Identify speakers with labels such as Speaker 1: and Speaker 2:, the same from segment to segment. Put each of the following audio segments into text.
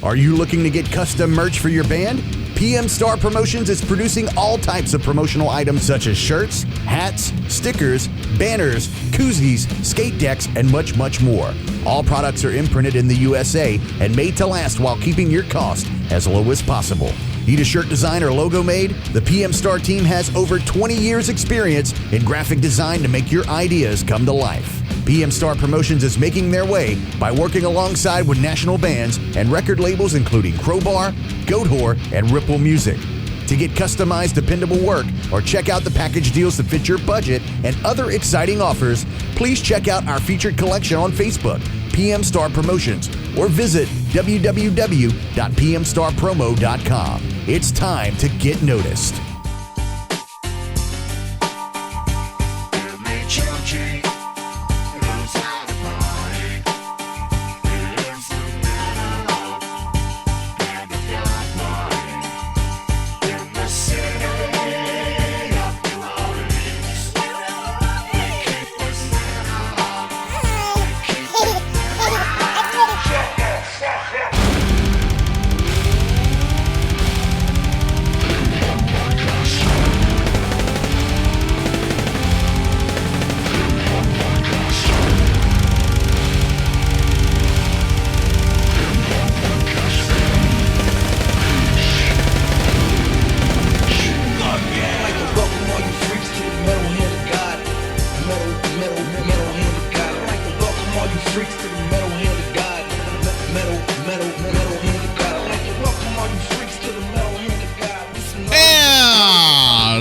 Speaker 1: Are you looking to get custom merch for your band? PM Star Promotions is producing all types of promotional items such as shirts, hats, stickers, banners, koozies, skate decks, and much, much more. All products are imprinted in the USA and made to last while keeping your cost as low as possible. Need a shirt design or logo made? The PM Star team has over 20 years experience in graphic design to make your ideas come to life. PM Star Promotions is making their way by working alongside with national bands and record labels including Crowbar, Goat Whore, and Ripple Music. To get customized, dependable work or check out the package deals that fit your budget and other exciting offers, please check out our featured collection on Facebook, PM Star Promotions, or visit www.pmstarpromo.com. It's time to get noticed.
Speaker 2: MHOG.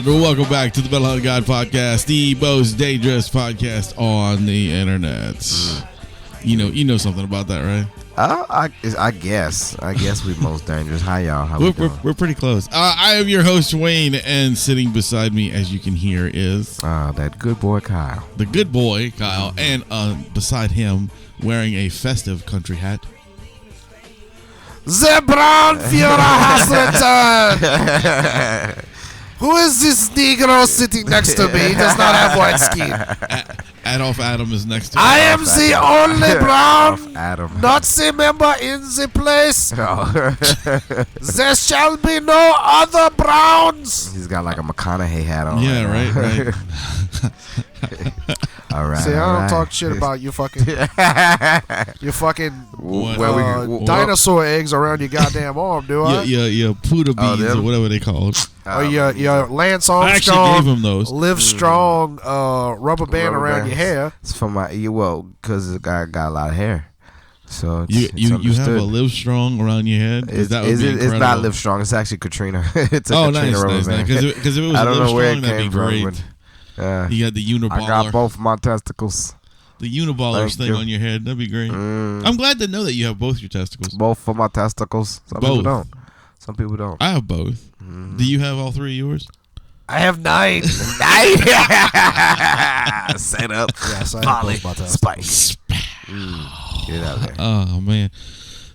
Speaker 3: Welcome back to the MetalHandofGod podcast, the most dangerous podcast on the internet. You know something about that, right?
Speaker 4: I guess we're most dangerous. Hi, y'all.
Speaker 3: We're pretty close. I am your host, Wayne, and sitting beside me, as you can hear, is
Speaker 4: that good boy Kyle.
Speaker 3: The good boy Kyle, and beside him, wearing a festive country hat,
Speaker 5: the Brown Fuhrer has returned. Who is this Negro sitting next to me? He does not have white skin.
Speaker 3: Adolf Adam is next to me.
Speaker 5: I am the only brown
Speaker 4: Adam.
Speaker 5: Nazi member in the place. There shall be no other browns.
Speaker 4: He's got like a McConaughey hat on.
Speaker 3: Yeah, right.
Speaker 4: All right.
Speaker 5: See, I don't talk shit about you fucking dinosaur eggs around your goddamn arm, do I?
Speaker 3: Yeah, Puda beads or whatever they call it.
Speaker 5: Or your Lance Armstrong.
Speaker 3: I actually gave him those.
Speaker 5: Live Strong rubber band around your hair.
Speaker 4: It's for because the guy got a lot of hair. So
Speaker 3: you have a Live Strong around your head?
Speaker 4: It's not Live Strong. It's actually Katrina. It's a Katrina rubber band.
Speaker 3: Because if it was Live Strong, that'd be great. He had the uniballer.
Speaker 4: I got both my testicles.
Speaker 3: The uniballers thing on your head. That'd be great. I'm glad to know that you have both your testicles.
Speaker 4: Both for my testicles. Some people don't.
Speaker 3: I have both. Do you have all three of yours?
Speaker 5: I have 9.
Speaker 4: Set up.
Speaker 5: Yes, I
Speaker 4: Volley.
Speaker 5: Spike.
Speaker 4: Get out there.
Speaker 3: Oh, man.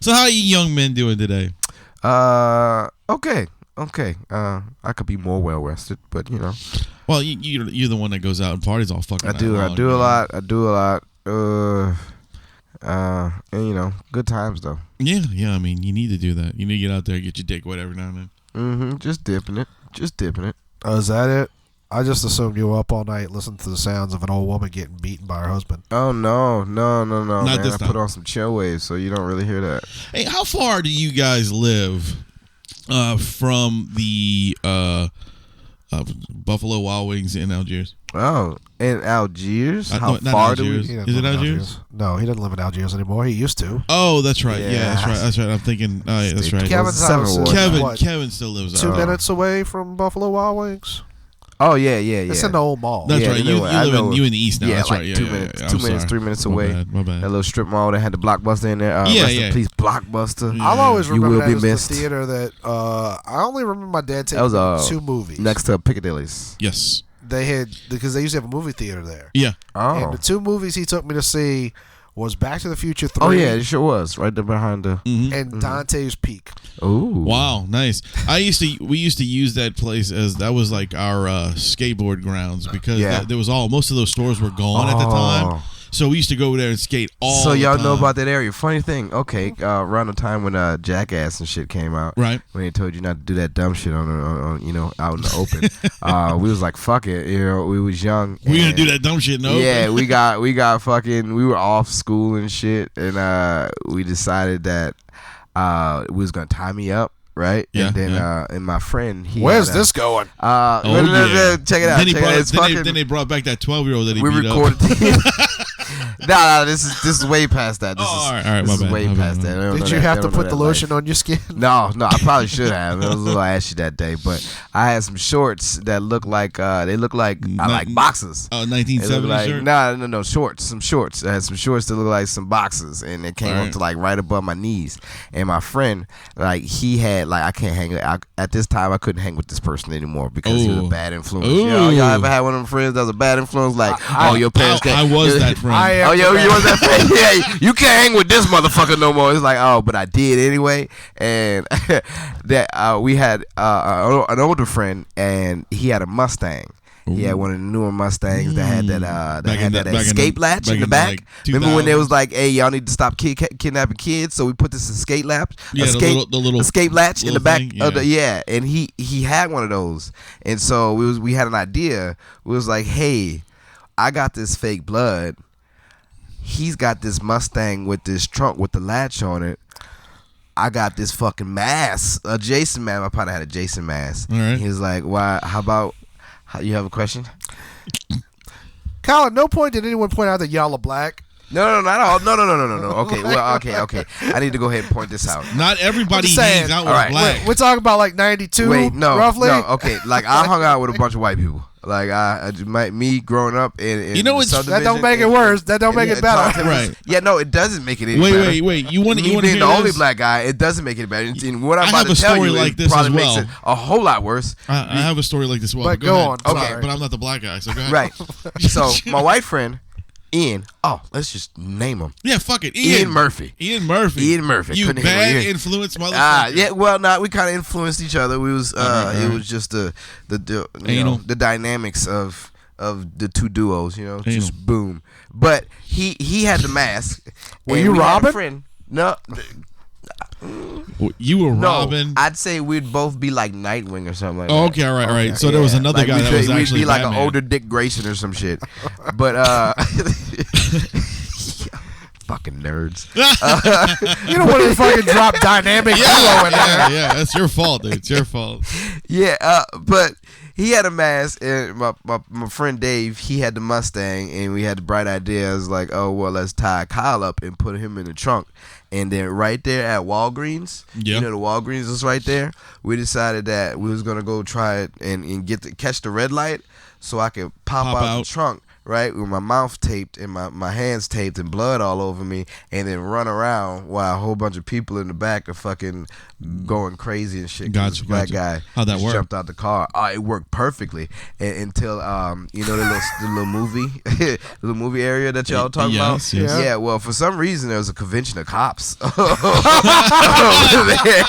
Speaker 3: So how are you young men doing today?
Speaker 4: Okay. I could be more well rested, but you know.
Speaker 3: Well, you're the one that goes out and parties all fucking night long.
Speaker 4: I do a lot. And you know, good times though.
Speaker 3: Yeah. I mean, you need to do that. You need to get out there and get your dick wet every now and then.
Speaker 4: Just dipping it.
Speaker 5: Oh, is that it? I just assumed you were up all night listening to the sounds of an old woman getting beaten by her husband.
Speaker 4: Oh no!
Speaker 3: Not
Speaker 4: man.
Speaker 3: this
Speaker 4: I
Speaker 3: time.
Speaker 4: put on some chill waves, so you don't really hear that.
Speaker 3: Hey, how far do you guys live from the Buffalo Wild Wings in Algiers?
Speaker 4: Oh, in Algiers?
Speaker 3: How far do we? Is it Algiers?
Speaker 5: No, he doesn't live in Algiers anymore. He used to.
Speaker 3: Oh, that's right. Yeah, that's right. I'm thinking. That's right.
Speaker 5: Kevin's house is
Speaker 3: Kevin still lives
Speaker 5: 2 minutes away from Buffalo Wild Wings.
Speaker 4: Oh yeah.
Speaker 5: It's in the old mall.
Speaker 3: That's right. You in the east now.
Speaker 4: Yeah,
Speaker 3: that's
Speaker 4: like
Speaker 3: right. Yeah,
Speaker 4: 2 minutes. 2 minutes, 3 minutes
Speaker 3: My
Speaker 4: away.
Speaker 3: bad.
Speaker 4: That little strip mall that had the Blockbuster in there. Please, Blockbuster.
Speaker 5: I'll always remember
Speaker 4: you will
Speaker 5: that
Speaker 4: be
Speaker 5: as
Speaker 4: missed.
Speaker 5: the theater that I only remember my dad taking me to 2 movies
Speaker 4: next to Piccadilly's.
Speaker 3: Yes.
Speaker 5: They had because they used to have a movie theater there.
Speaker 3: Yeah.
Speaker 4: Oh.
Speaker 5: And the 2 movies he took me to see was Back to the Future 3.
Speaker 4: Oh yeah, it sure was right there behind the
Speaker 5: and Dante's Peak.
Speaker 4: Ooh.
Speaker 3: Wow, nice. We used to use that place as that was like our skateboard grounds because there was most of those stores were gone at the time. So we used to go over there and skate all
Speaker 4: So
Speaker 3: the
Speaker 4: y'all
Speaker 3: time.
Speaker 4: know about that area. Funny thing, okay, around the time when Jackass and shit came out,
Speaker 3: Right.
Speaker 4: when they told you not to do that dumb shit on you know, out in the open, we was like, fuck it, you know, we was young.
Speaker 3: We're going
Speaker 4: and-
Speaker 3: to do that dumb shit, no?
Speaker 4: Yeah, we got fucking, we were off school and shit, and we decided that we was gonna tie me up, right?
Speaker 3: Yeah,
Speaker 4: and then
Speaker 3: yeah.
Speaker 4: and my friend,
Speaker 5: Where's this going?
Speaker 3: Oh, yeah.
Speaker 4: Check it out.
Speaker 3: Then, he
Speaker 4: check it
Speaker 3: brought,
Speaker 4: out. It's
Speaker 3: then,
Speaker 4: fucking,
Speaker 3: then they brought back that 12-year-old that he
Speaker 4: we
Speaker 3: beat
Speaker 4: recorded.
Speaker 3: up.
Speaker 4: Nah, this is way past that. This
Speaker 3: Oh,
Speaker 4: is
Speaker 3: all right,
Speaker 4: this
Speaker 3: my
Speaker 4: is
Speaker 3: bad,
Speaker 4: way
Speaker 3: my bad,
Speaker 4: past
Speaker 3: my
Speaker 4: that.
Speaker 3: bad.
Speaker 4: They don't
Speaker 5: Did
Speaker 4: know
Speaker 5: you
Speaker 4: that-
Speaker 5: have
Speaker 4: they
Speaker 5: to
Speaker 4: don't know
Speaker 5: put
Speaker 4: that
Speaker 5: the
Speaker 4: life.
Speaker 5: lotion on your skin?
Speaker 4: No, I probably should have. It was a little ashy that day, but I had some shorts that look like I like boxes.
Speaker 3: Oh,
Speaker 4: It
Speaker 3: 1970
Speaker 4: looked like,
Speaker 3: shirt?
Speaker 4: no, shorts. Some shorts. I had some shorts that look like some boxes, and it came
Speaker 3: All
Speaker 4: up
Speaker 3: right.
Speaker 4: to like right above my knees. And my friend, like, he had like, I can't hang. At this time, I couldn't hang with this person anymore because he was a
Speaker 3: Ooh.
Speaker 4: bad influence.
Speaker 3: Ooh.
Speaker 4: Y'all ever had one of them friends that was a bad influence? Like, your parents
Speaker 3: I was that friend.
Speaker 5: I am
Speaker 4: Oh,
Speaker 5: the
Speaker 4: yo,
Speaker 5: bad-
Speaker 4: you was that friend? Yeah, you can't hang with this motherfucker no more. It's like, oh, but I did anyway. And that we had an older friend, and he had a Mustang. He had one of the newer Mustangs that had that
Speaker 3: Back in the- back in
Speaker 4: escape
Speaker 3: the-
Speaker 4: latch
Speaker 3: back
Speaker 4: in the
Speaker 3: in,
Speaker 4: back.
Speaker 3: like,
Speaker 4: Remember when they
Speaker 3: 2000s?
Speaker 4: was like, "Hey, y'all need to stop kidnapping kids," so we put this escape latch,
Speaker 3: Yeah, the little
Speaker 4: escape latch in the
Speaker 3: little
Speaker 4: back
Speaker 3: thing,
Speaker 4: of the and he had one of those, and so we had an idea. We was like, "Hey, I got this fake blood. He's got this Mustang with this trunk with the latch on it. I got this fucking mask, a Jason mask. My partner had a Jason mask.
Speaker 3: All right.
Speaker 4: He was like, "Why? How about? You have a question?"
Speaker 5: Kyle, at no point did anyone point out that y'all are black.
Speaker 4: No, not all. No. Okay, well, okay. I need to go ahead and point this out.
Speaker 3: Not everybody
Speaker 5: I'm saying-
Speaker 3: hangs out with
Speaker 4: All right.
Speaker 3: black.
Speaker 5: We're talking about like 92,
Speaker 4: Wait, no,
Speaker 5: roughly.
Speaker 4: no. Okay, like I hung out with a bunch of white people. Like me growing up in
Speaker 3: You know what's-
Speaker 5: That don't make it worse. That don't make it better.
Speaker 3: Right.
Speaker 4: Yeah, no, it doesn't make it any better.
Speaker 3: Wait. You want to
Speaker 4: Me
Speaker 3: hear
Speaker 4: being the only
Speaker 3: this?
Speaker 4: black guy, it doesn't make it better. And what I'm
Speaker 3: I
Speaker 4: about
Speaker 3: have
Speaker 4: to
Speaker 3: a
Speaker 4: tell
Speaker 3: story
Speaker 4: you
Speaker 3: like
Speaker 4: it
Speaker 3: this
Speaker 4: probably
Speaker 3: as
Speaker 4: makes
Speaker 3: well.
Speaker 4: it a whole lot worse.
Speaker 3: I have a story like this as well.
Speaker 5: But
Speaker 3: But
Speaker 5: go
Speaker 3: ahead.
Speaker 5: on,
Speaker 3: Okay,
Speaker 5: sorry.
Speaker 3: but I'm not the black guy, so go ahead.
Speaker 4: Right. So my white friend, Ian. Oh, let's just name him.
Speaker 3: Yeah, fuck it.
Speaker 4: Ian Murphy.
Speaker 3: Ian Murphy.
Speaker 4: Ian Murphy.
Speaker 3: You
Speaker 4: Couldn't
Speaker 3: bad
Speaker 4: hang with
Speaker 3: influence motherfucker.
Speaker 4: Yeah. Well, we kind of influenced each other. We was
Speaker 3: Right.
Speaker 4: it was just the
Speaker 3: Anal.
Speaker 4: the dynamics of the two duos. You know,
Speaker 3: Anal.
Speaker 4: just boom. But he had the mask.
Speaker 5: Were
Speaker 4: and
Speaker 5: you
Speaker 4: we had a
Speaker 5: Robin?
Speaker 4: friend. No.
Speaker 3: You were
Speaker 4: No,
Speaker 3: Robin.
Speaker 4: I'd say we'd both be like Nightwing or something like
Speaker 3: Oh,
Speaker 4: that.
Speaker 3: okay, all right. So there was another
Speaker 4: Like,
Speaker 3: guy
Speaker 4: we'd
Speaker 3: that
Speaker 4: be-
Speaker 3: was actually
Speaker 4: we'd be like
Speaker 3: Batman.
Speaker 4: an older Dick Grayson or some shit. But fucking nerds.
Speaker 5: You don't want to fucking drop dynamic duo in there.
Speaker 3: Yeah, that's your fault, dude. It's your fault.
Speaker 4: Yeah, but he had a mask, and my friend Dave, he had the Mustang, and we had the bright idea. I was like, oh, well, let's tie Kyle up and put him in the trunk. And then right there at Walgreens,
Speaker 3: Yeah.
Speaker 4: you know, the Walgreens is right there. We decided that we was gonna go try it and catch the red light, so I could pop out
Speaker 3: out.
Speaker 4: the trunk, right, with my mouth taped and my hands taped and blood all over me, and then run around while a whole bunch of people in the back are fucking going crazy and shit. 'cause
Speaker 3: Gotcha,
Speaker 4: this black
Speaker 3: gotcha.
Speaker 4: guy
Speaker 3: How'd that
Speaker 4: just
Speaker 3: work?
Speaker 4: jumped out the car. It worked perfectly until you know the little movie the little movie area that y'all talking
Speaker 3: Yes,
Speaker 4: about.
Speaker 3: yes.
Speaker 4: Yeah, well, for some reason there was a convention of cops over there.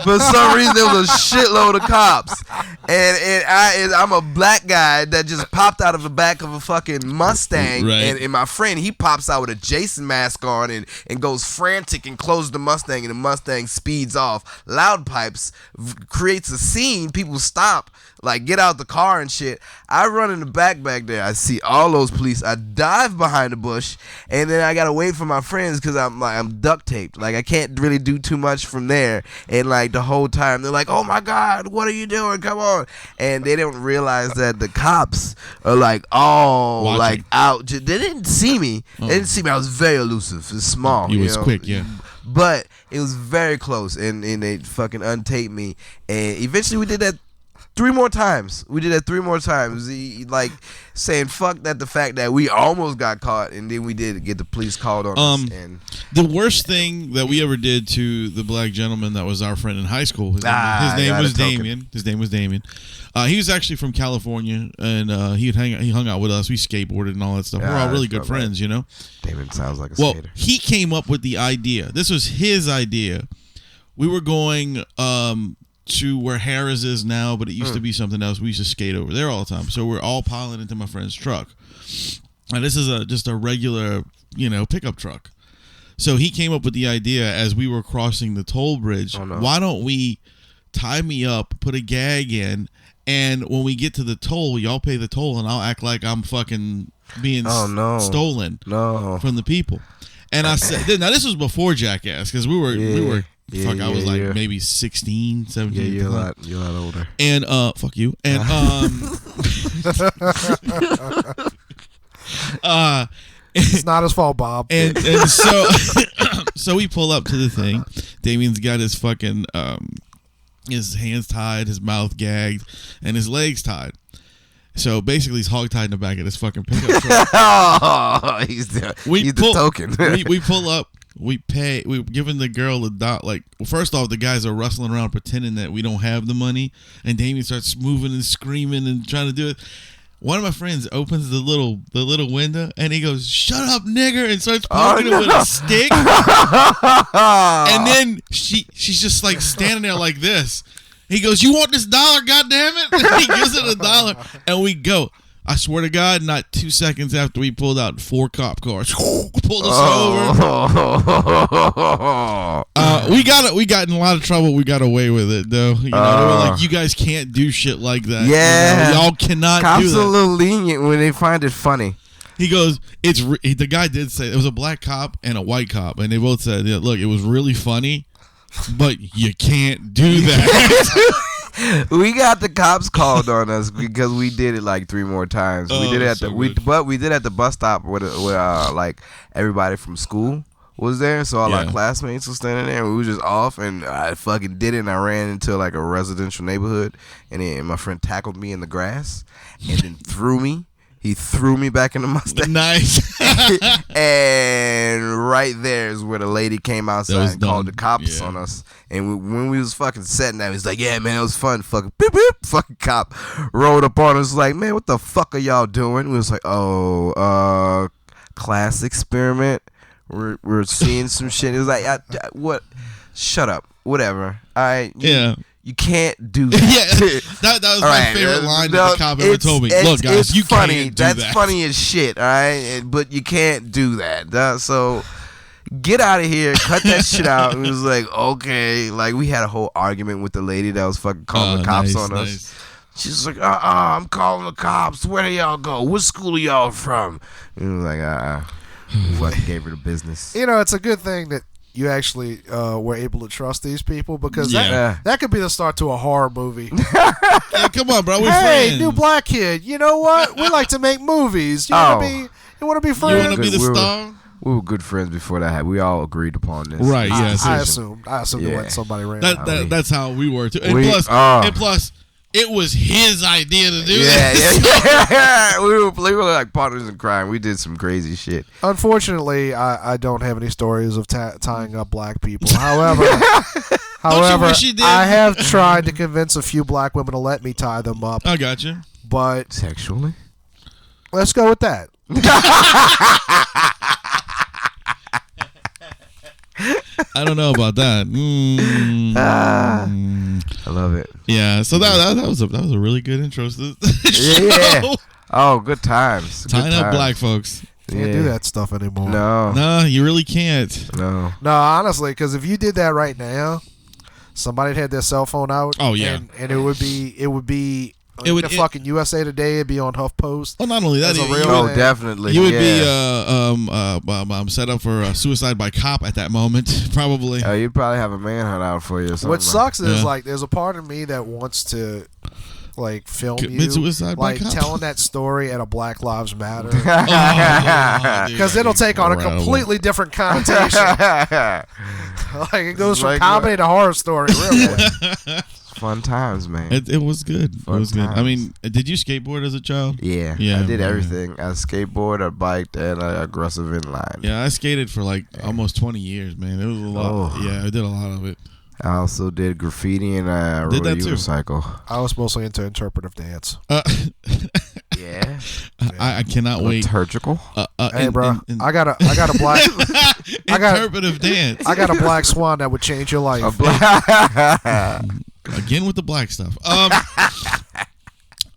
Speaker 4: For some reason there was a shitload of cops, and I'm a black guy that just popped out of the back of a fucking Mustang,
Speaker 3: Right.
Speaker 4: and my friend, he pops out with a Jason mask on and goes frantic and closes the Mustang, and the Mustang speeds off. Loud pipes creates a scene. People stop, like, get out the car and shit. I run in the back there. I see all those police. I dive behind the bush, and then I gotta wait for my friends because I'm duct taped. Like, I can't really do too much from there. And like the whole time they're like, "Oh my God, what are you doing? Come on!" And they don't realize that the cops are like,
Speaker 3: Watching.
Speaker 4: like out. They didn't see me. They didn't see me. I was very elusive. It's small.
Speaker 3: He was
Speaker 4: know?
Speaker 3: quick, yeah.
Speaker 4: But it was very close, and they fucking untaped me. And eventually we did that 3 more times. Like saying fuck that, the fact that we almost got caught, and then we did get the police called on us. And
Speaker 3: The worst thing that we ever did to the black gentleman that was our friend in high school, his name
Speaker 4: yeah,
Speaker 3: was
Speaker 4: the token.
Speaker 3: Damien. His name was Damien. He was actually from California, and he hung out with us. We skateboarded and all that stuff. We're all really good
Speaker 4: that's about
Speaker 3: friends, you know.
Speaker 4: David sounds like a
Speaker 3: Well,
Speaker 4: skater.
Speaker 3: he came up with the idea. This was his idea. We were going to where Harris is now, but it used to be something else. We used to skate over there all the time. So we're all piling into my friend's truck. And this is just a regular, pickup truck. So he came up with the idea as we were crossing the toll bridge. Oh, no. Why don't we tie me up, put a gag in, and when we get to the toll, y'all pay the toll, and I'll act like I'm fucking being stolen from the people. And I said, now this was before Jackass, because we were I was like maybe 16, 17.
Speaker 4: Yeah, you're a lot older.
Speaker 3: And fuck you. And
Speaker 5: it's not his fault, Bob.
Speaker 3: And so we pull up to the thing. Damien's got his fucking his hands tied, his mouth gagged, and his legs tied. So basically, he's hog tied in the back of this fucking pickup truck.
Speaker 4: Oh, he's the token.
Speaker 3: we pull up. We pay. We're giving the girl a dot. Like, well, first off, the guys are rustling around pretending that we don't have the money, and Damien starts moving and screaming and trying to do it. One of my friends opens the little window, and he goes, "Shut up, nigger!" and starts poking him with a stick. And then she's just like standing there like this. He goes, "You want this $1? God damn it!" And he gives it $1, and we go. I swear to God, not 2 seconds after we pulled out 4 cop cars, pulled us over. We got in a lot of trouble. We got away with it though. They were like, "You guys can't do shit like that.
Speaker 4: Yeah,
Speaker 3: y'all cannot
Speaker 4: Cops
Speaker 3: do that."
Speaker 4: Cops are a little lenient when they find it funny.
Speaker 3: He goes, the guy did say, it was a black cop and a white cop, and they both said, "Look, it was really funny, but you can't do that."
Speaker 4: We got the cops called on us because we did it like 3 more times. We did it at we did it at the bus stop where like everybody from school was there, so all our classmates were standing there, and we were just off, and I fucking did it, and I ran into like a residential neighborhood, and then my friend tackled me in the grass, and then threw me. He threw me back in the Mustang.
Speaker 3: Nice.
Speaker 4: And right there is where the lady came outside and called the cops on us. And when we was fucking setting that, he was like, "Yeah, man, it was fun." Fucking beep, beep. Fucking cop rolled up on us like, "Man, what the fuck are y'all doing?" We was like, "Oh, class experiment. We're seeing some shit." It was like, "What? Shut up. Whatever. All right." You can't do that.
Speaker 3: Yeah, that was my favorite line that the cop ever told me. Look, guys, you can't do that.
Speaker 4: That's funny as shit, all right? But you can't do that. So get out of here. Cut that shit out. And it was like, okay. Like, we had a whole argument with the lady that was fucking calling the cops on us. She's like, I'm calling the cops. Where do y'all go? What school are y'all from? And it was like, we fucking gave her the business.
Speaker 5: It's a good thing that you actually were able to trust these people, because that could be the start to a horror movie.
Speaker 3: Yeah, come on, bro. We're friends.
Speaker 5: New black kid. You know what? We like to make movies. You want to be friends?
Speaker 3: You want to be the star?
Speaker 4: We were good friends before that. We all agreed upon this.
Speaker 3: Right? Yeah.
Speaker 5: I assumed when somebody ran.
Speaker 3: That's how we were too. And plus, it was his idea to do
Speaker 4: that. Yeah. we were like partners in crime. We did some crazy shit.
Speaker 5: Unfortunately, I don't have any stories of tying up black people. However, I have tried to convince a few black women to let me tie them up.
Speaker 3: I got you.
Speaker 5: But
Speaker 4: sexually?
Speaker 5: Let's go with that.
Speaker 3: I don't know about that.
Speaker 4: I love it.
Speaker 3: Yeah, so that was a really good intro to the show.
Speaker 4: Oh, good times.
Speaker 3: Tying up black folks.
Speaker 5: Can't do that stuff anymore.
Speaker 3: No, you really can't.
Speaker 4: No,
Speaker 5: honestly, because if you did that right now, somebody'd had their cell phone out.
Speaker 3: Oh yeah,
Speaker 5: and it would be. Fucking USA Today. It'd be on HuffPost.
Speaker 3: Well, not only that,
Speaker 4: definitely.
Speaker 3: You would be set up for suicide by cop at that moment, probably.
Speaker 4: You'd probably have a manhunt out for you. Or something.
Speaker 5: What sucks is like there's a part of me that wants to like film you
Speaker 3: suicide
Speaker 5: like
Speaker 3: by cop?
Speaker 5: telling that story at a Black Lives Matter,
Speaker 3: because
Speaker 5: it'll take on a completely different connotation. Like it goes from comedy to horror story. Really.
Speaker 4: Fun times, man.
Speaker 3: It was good.
Speaker 4: Fun times.
Speaker 3: I mean, did you skateboard as a child?
Speaker 4: Yeah. I did everything. I skateboarded, I biked, and I aggressive inline.
Speaker 3: Yeah, I skated for like almost 20 years, man. It was a lot. Yeah, I did a lot of it.
Speaker 4: I also did graffiti and I rode a unicycle.
Speaker 5: I was mostly into interpretive dance.
Speaker 4: Yeah.
Speaker 3: I cannot wait.
Speaker 4: Liturgical.
Speaker 5: Hey, bro, I got a black
Speaker 3: interpretive dance.
Speaker 5: I got a black swan that would change your life.
Speaker 3: Again with the black stuff. All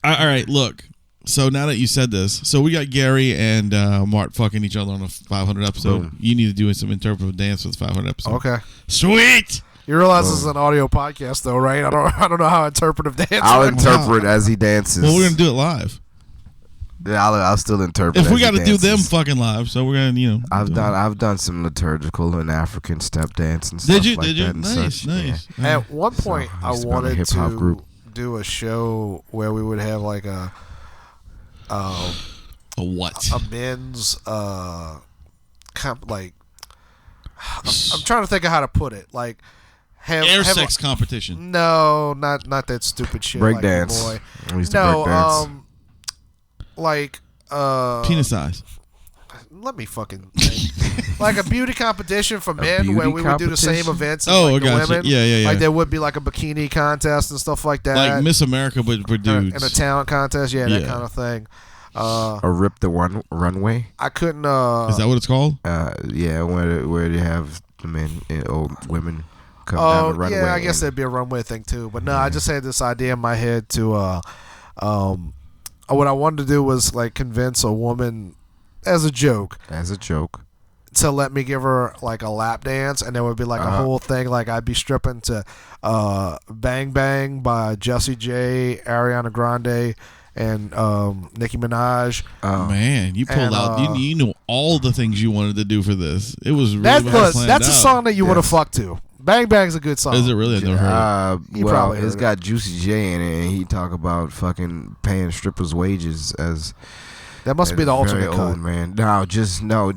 Speaker 3: right, look. So now that you said this, so we got Gary and Mart fucking each other on a 500 episode.
Speaker 4: Boom.
Speaker 3: You need to do some interpretive dance for the 500 episode.
Speaker 5: Okay.
Speaker 3: Sweet.
Speaker 5: You realize this is an audio podcast, though, right? I don't know how interpretive dance.
Speaker 4: I'll
Speaker 5: works.
Speaker 4: interpret as he dances.
Speaker 3: Well, we're gonna do it live.
Speaker 4: Yeah, I'll still interpret.
Speaker 3: If we got
Speaker 4: got
Speaker 3: to do them fucking live, so we're gonna,
Speaker 4: I've done some liturgical and African step dance and stuff.
Speaker 3: Did you?
Speaker 4: Like
Speaker 3: Did you?
Speaker 4: that and
Speaker 3: Nice,
Speaker 4: such,
Speaker 3: nice.
Speaker 4: yeah.
Speaker 5: At one point,
Speaker 4: I
Speaker 5: I
Speaker 4: used to be in a
Speaker 5: wanted
Speaker 4: hip-hop
Speaker 5: to
Speaker 4: group.
Speaker 5: do a show where we would have like a
Speaker 3: A what?
Speaker 5: a men's like I'm trying to think of how to put it. Like
Speaker 3: Air
Speaker 5: have
Speaker 3: sex competition.
Speaker 5: No, not that stupid shit.
Speaker 4: Break
Speaker 5: like,
Speaker 4: dance.
Speaker 5: Boy.
Speaker 4: I used to break dance.
Speaker 5: Like
Speaker 3: Penis size.
Speaker 5: let me fucking think. Like a beauty competition for men
Speaker 4: beauty
Speaker 5: where we would do the same
Speaker 4: competition?
Speaker 5: events as
Speaker 3: Oh,
Speaker 5: like
Speaker 3: I
Speaker 5: the
Speaker 3: got you.
Speaker 5: women.
Speaker 3: Yeah.
Speaker 5: Like there would be like a bikini contest and stuff like that.
Speaker 3: Like Miss America, but for dudes.
Speaker 5: and a talent contest, that
Speaker 3: Yeah.
Speaker 5: kind of thing.
Speaker 4: Or rip the runway.
Speaker 5: I couldn't.
Speaker 3: Is that what it's called?
Speaker 4: Yeah, where they have the men or women come down the runway.
Speaker 5: Yeah, I guess that'd be a runway thing too. But no, I just had this idea in my head to what I wanted to do was like convince a woman as a joke to let me give her like a lap dance, and there would be like a whole thing like I'd be stripping to Bang Bang by Jessie J, Ariana Grande, and Nicki Minaj.
Speaker 3: Man, you pulled
Speaker 5: and,
Speaker 3: out. You know all the things you wanted to do for this. It was really
Speaker 5: That's
Speaker 3: planned
Speaker 5: a
Speaker 3: out.
Speaker 5: song that you want to fuck to. Bang Bang's a good song.
Speaker 3: Is it really? I never heard it.
Speaker 5: You
Speaker 4: Well,
Speaker 5: probably
Speaker 4: it's
Speaker 5: heard
Speaker 4: got Juicy J in it, and he talk about fucking paying strippers' wages as.
Speaker 5: That must be the
Speaker 4: very
Speaker 5: ultimate cut.
Speaker 4: old man.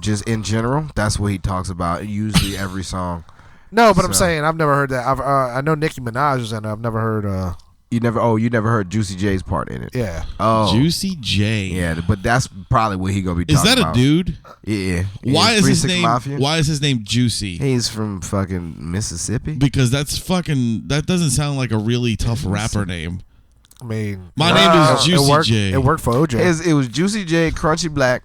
Speaker 4: Just in general. That's what he talks about. Usually every song.
Speaker 5: No, but I'm saying I've never heard that. I know Nicki Minaj is in it. I've never heard.
Speaker 4: You never heard Juicy J's part in it.
Speaker 5: Yeah.
Speaker 4: Oh,
Speaker 3: Juicy J.
Speaker 4: yeah, but that's probably what he gonna be.
Speaker 3: Is
Speaker 4: talking
Speaker 3: that a
Speaker 4: about.
Speaker 3: dude?
Speaker 4: Yeah.
Speaker 3: Why is
Speaker 4: 3
Speaker 3: his
Speaker 4: 6
Speaker 3: name?
Speaker 4: Mafia?
Speaker 3: Why is his name Juicy?
Speaker 4: He's from fucking Mississippi.
Speaker 3: Because that doesn't sound like a really tough rapper name.
Speaker 5: I mean,
Speaker 3: My name is Juicy
Speaker 5: it worked,
Speaker 3: J.
Speaker 5: It worked for OJ.
Speaker 4: It was Juicy J, Crunchy Black.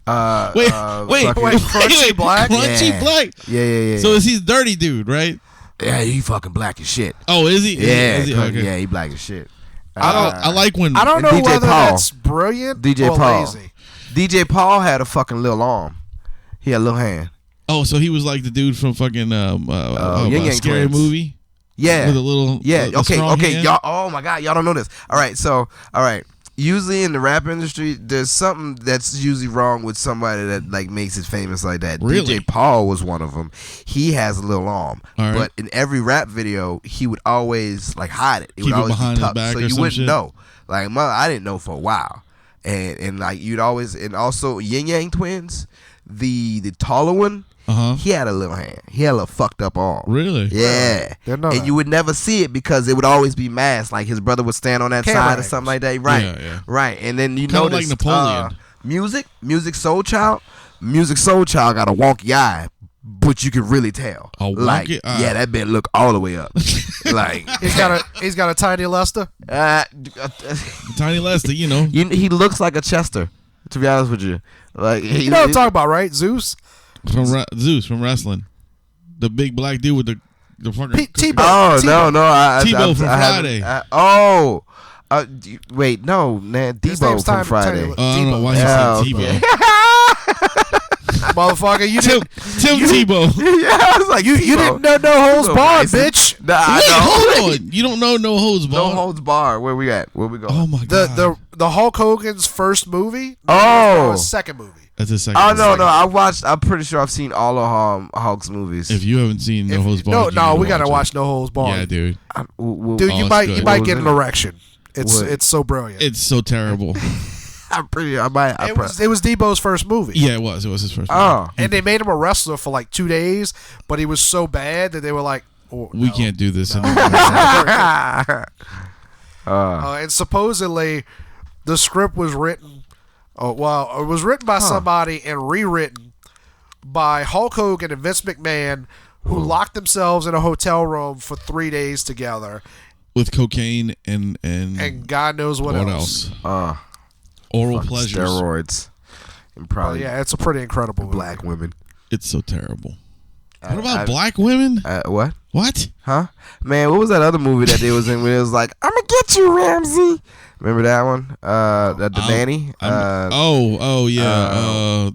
Speaker 3: Wait,
Speaker 5: Crunchy Black?
Speaker 3: Crunchy
Speaker 4: Yeah.
Speaker 3: Black.
Speaker 4: Yeah.
Speaker 3: So is he dirty dude, right?
Speaker 4: Yeah, he fucking black as shit.
Speaker 3: Oh, is he? Is he?
Speaker 4: Yeah,
Speaker 3: Okay.
Speaker 4: yeah, he black as shit.
Speaker 3: I like when
Speaker 5: I don't know
Speaker 4: DJ
Speaker 5: whether
Speaker 4: Paul.
Speaker 5: that's brilliant
Speaker 4: DJ
Speaker 5: or
Speaker 4: Paul.
Speaker 5: lazy.
Speaker 4: DJ Paul had a fucking little arm. He had a little hand.
Speaker 3: Oh, so he was like the dude from fucking
Speaker 4: Yin Yang
Speaker 3: Scary
Speaker 4: Twins.
Speaker 3: Movie.
Speaker 4: Yeah.
Speaker 3: With a little.
Speaker 4: Yeah.
Speaker 3: a strong
Speaker 4: Okay.
Speaker 3: hand?
Speaker 4: Y'all. Oh my God. Y'all don't know this. All right. Usually in the rap industry, there's something that's usually wrong with somebody that like makes it famous like that.
Speaker 3: Really?
Speaker 4: DJ Paul was one of them. He has a little arm,
Speaker 3: All right.
Speaker 4: but in every rap video, he would always like hide it. It
Speaker 3: Keep
Speaker 4: would
Speaker 3: it
Speaker 4: always
Speaker 3: behind
Speaker 4: be
Speaker 3: his
Speaker 4: tucked,
Speaker 3: back
Speaker 4: so
Speaker 3: or
Speaker 4: you
Speaker 3: some
Speaker 4: wouldn't
Speaker 3: shit?
Speaker 4: know. Like, I didn't know for a while, and like you'd always, and also Yin Yang Twins, the taller one. He had a little hand. He had a little fucked up arm.
Speaker 3: Really?
Speaker 4: Yeah.
Speaker 5: Didn't know
Speaker 4: And
Speaker 5: that.
Speaker 4: you would never see it because it would always be masked. Like his brother would stand on that
Speaker 5: Camera
Speaker 4: side or
Speaker 5: angles.
Speaker 4: something like that. Right.
Speaker 3: Yeah.
Speaker 4: Right. And then you
Speaker 3: Kinda
Speaker 4: notice
Speaker 3: like Napoleon.
Speaker 4: Music Soul Child got a wonky eye, but you can really tell.
Speaker 3: A
Speaker 4: like,
Speaker 3: wonky eye.
Speaker 4: yeah, that bit look all the way up. Like
Speaker 5: He's got a tiny Lester.
Speaker 3: Tiny Lester, you know.
Speaker 4: he looks like a Chester. To be honest with you, like
Speaker 5: You know what I'm talking about, right? Zeus.
Speaker 3: Zeus from wrestling. The big black dude with the fucking.
Speaker 5: T-Bo.
Speaker 4: Oh
Speaker 5: T-Bo.
Speaker 4: no!
Speaker 3: T-Bo from
Speaker 4: haven't-
Speaker 3: Friday.
Speaker 4: Wait, no, man,
Speaker 5: His
Speaker 4: Debo
Speaker 5: name's
Speaker 4: from
Speaker 5: Tiny-
Speaker 4: Friday.
Speaker 3: I don't know why you
Speaker 4: Yeah,
Speaker 3: said
Speaker 4: okay.
Speaker 3: Tebow.
Speaker 5: Motherfucker, you
Speaker 3: Tim
Speaker 5: didn't.
Speaker 3: Tebow.
Speaker 4: Yeah, I was like,
Speaker 5: You didn't know no holds
Speaker 4: Tebow,
Speaker 5: barred,
Speaker 4: Bryson.
Speaker 5: bitch.
Speaker 4: Nah, I
Speaker 3: Wait,
Speaker 4: know.
Speaker 3: hold on. You don't know No Holds
Speaker 4: No
Speaker 3: Barred?
Speaker 4: holds bar. Where we at? Where we go?
Speaker 3: Oh my god.
Speaker 5: The Hulk Hogan's first movie.
Speaker 4: Oh.
Speaker 5: His second movie.
Speaker 3: That's a second.
Speaker 4: Oh no! I'm pretty sure I've seen all of Hulk's movies.
Speaker 3: If you haven't seen No Holds Barred, you
Speaker 5: No,
Speaker 3: need
Speaker 5: we
Speaker 3: to
Speaker 5: gotta
Speaker 3: it.
Speaker 5: watch No Holds Barred.
Speaker 3: Yeah, dude.
Speaker 5: Dude,
Speaker 3: Oh,
Speaker 5: you
Speaker 3: it's
Speaker 5: might
Speaker 3: good.
Speaker 5: you
Speaker 3: What
Speaker 5: might
Speaker 4: was
Speaker 5: get
Speaker 4: in
Speaker 5: an
Speaker 4: it?
Speaker 5: erection. It's
Speaker 4: What?
Speaker 5: so brilliant.
Speaker 3: It's so terrible.
Speaker 4: I'm pretty. I might.
Speaker 5: It was Debo's first movie.
Speaker 3: Yeah, it was. It was his first.
Speaker 4: Oh,
Speaker 5: And they made him a wrestler for like 2 days, but he was so bad that they were like,
Speaker 3: We can't do this anymore.
Speaker 5: And supposedly, the script was written. It was written by somebody and rewritten by Hulk Hogan and Vince McMahon, who locked themselves in a hotel room for 3 days together,
Speaker 3: With cocaine and
Speaker 5: God knows what
Speaker 3: else?
Speaker 5: else.
Speaker 3: Oral pleasures.
Speaker 4: steroids, and probably
Speaker 5: Yeah, it's a pretty incredible movie.
Speaker 4: black women.
Speaker 3: It's so terrible. What about black women?
Speaker 4: What?
Speaker 3: What?
Speaker 4: Huh? Man, what was that other movie that they was in where it was like, I'm gonna get you, Ramsey? Remember that one? The nanny.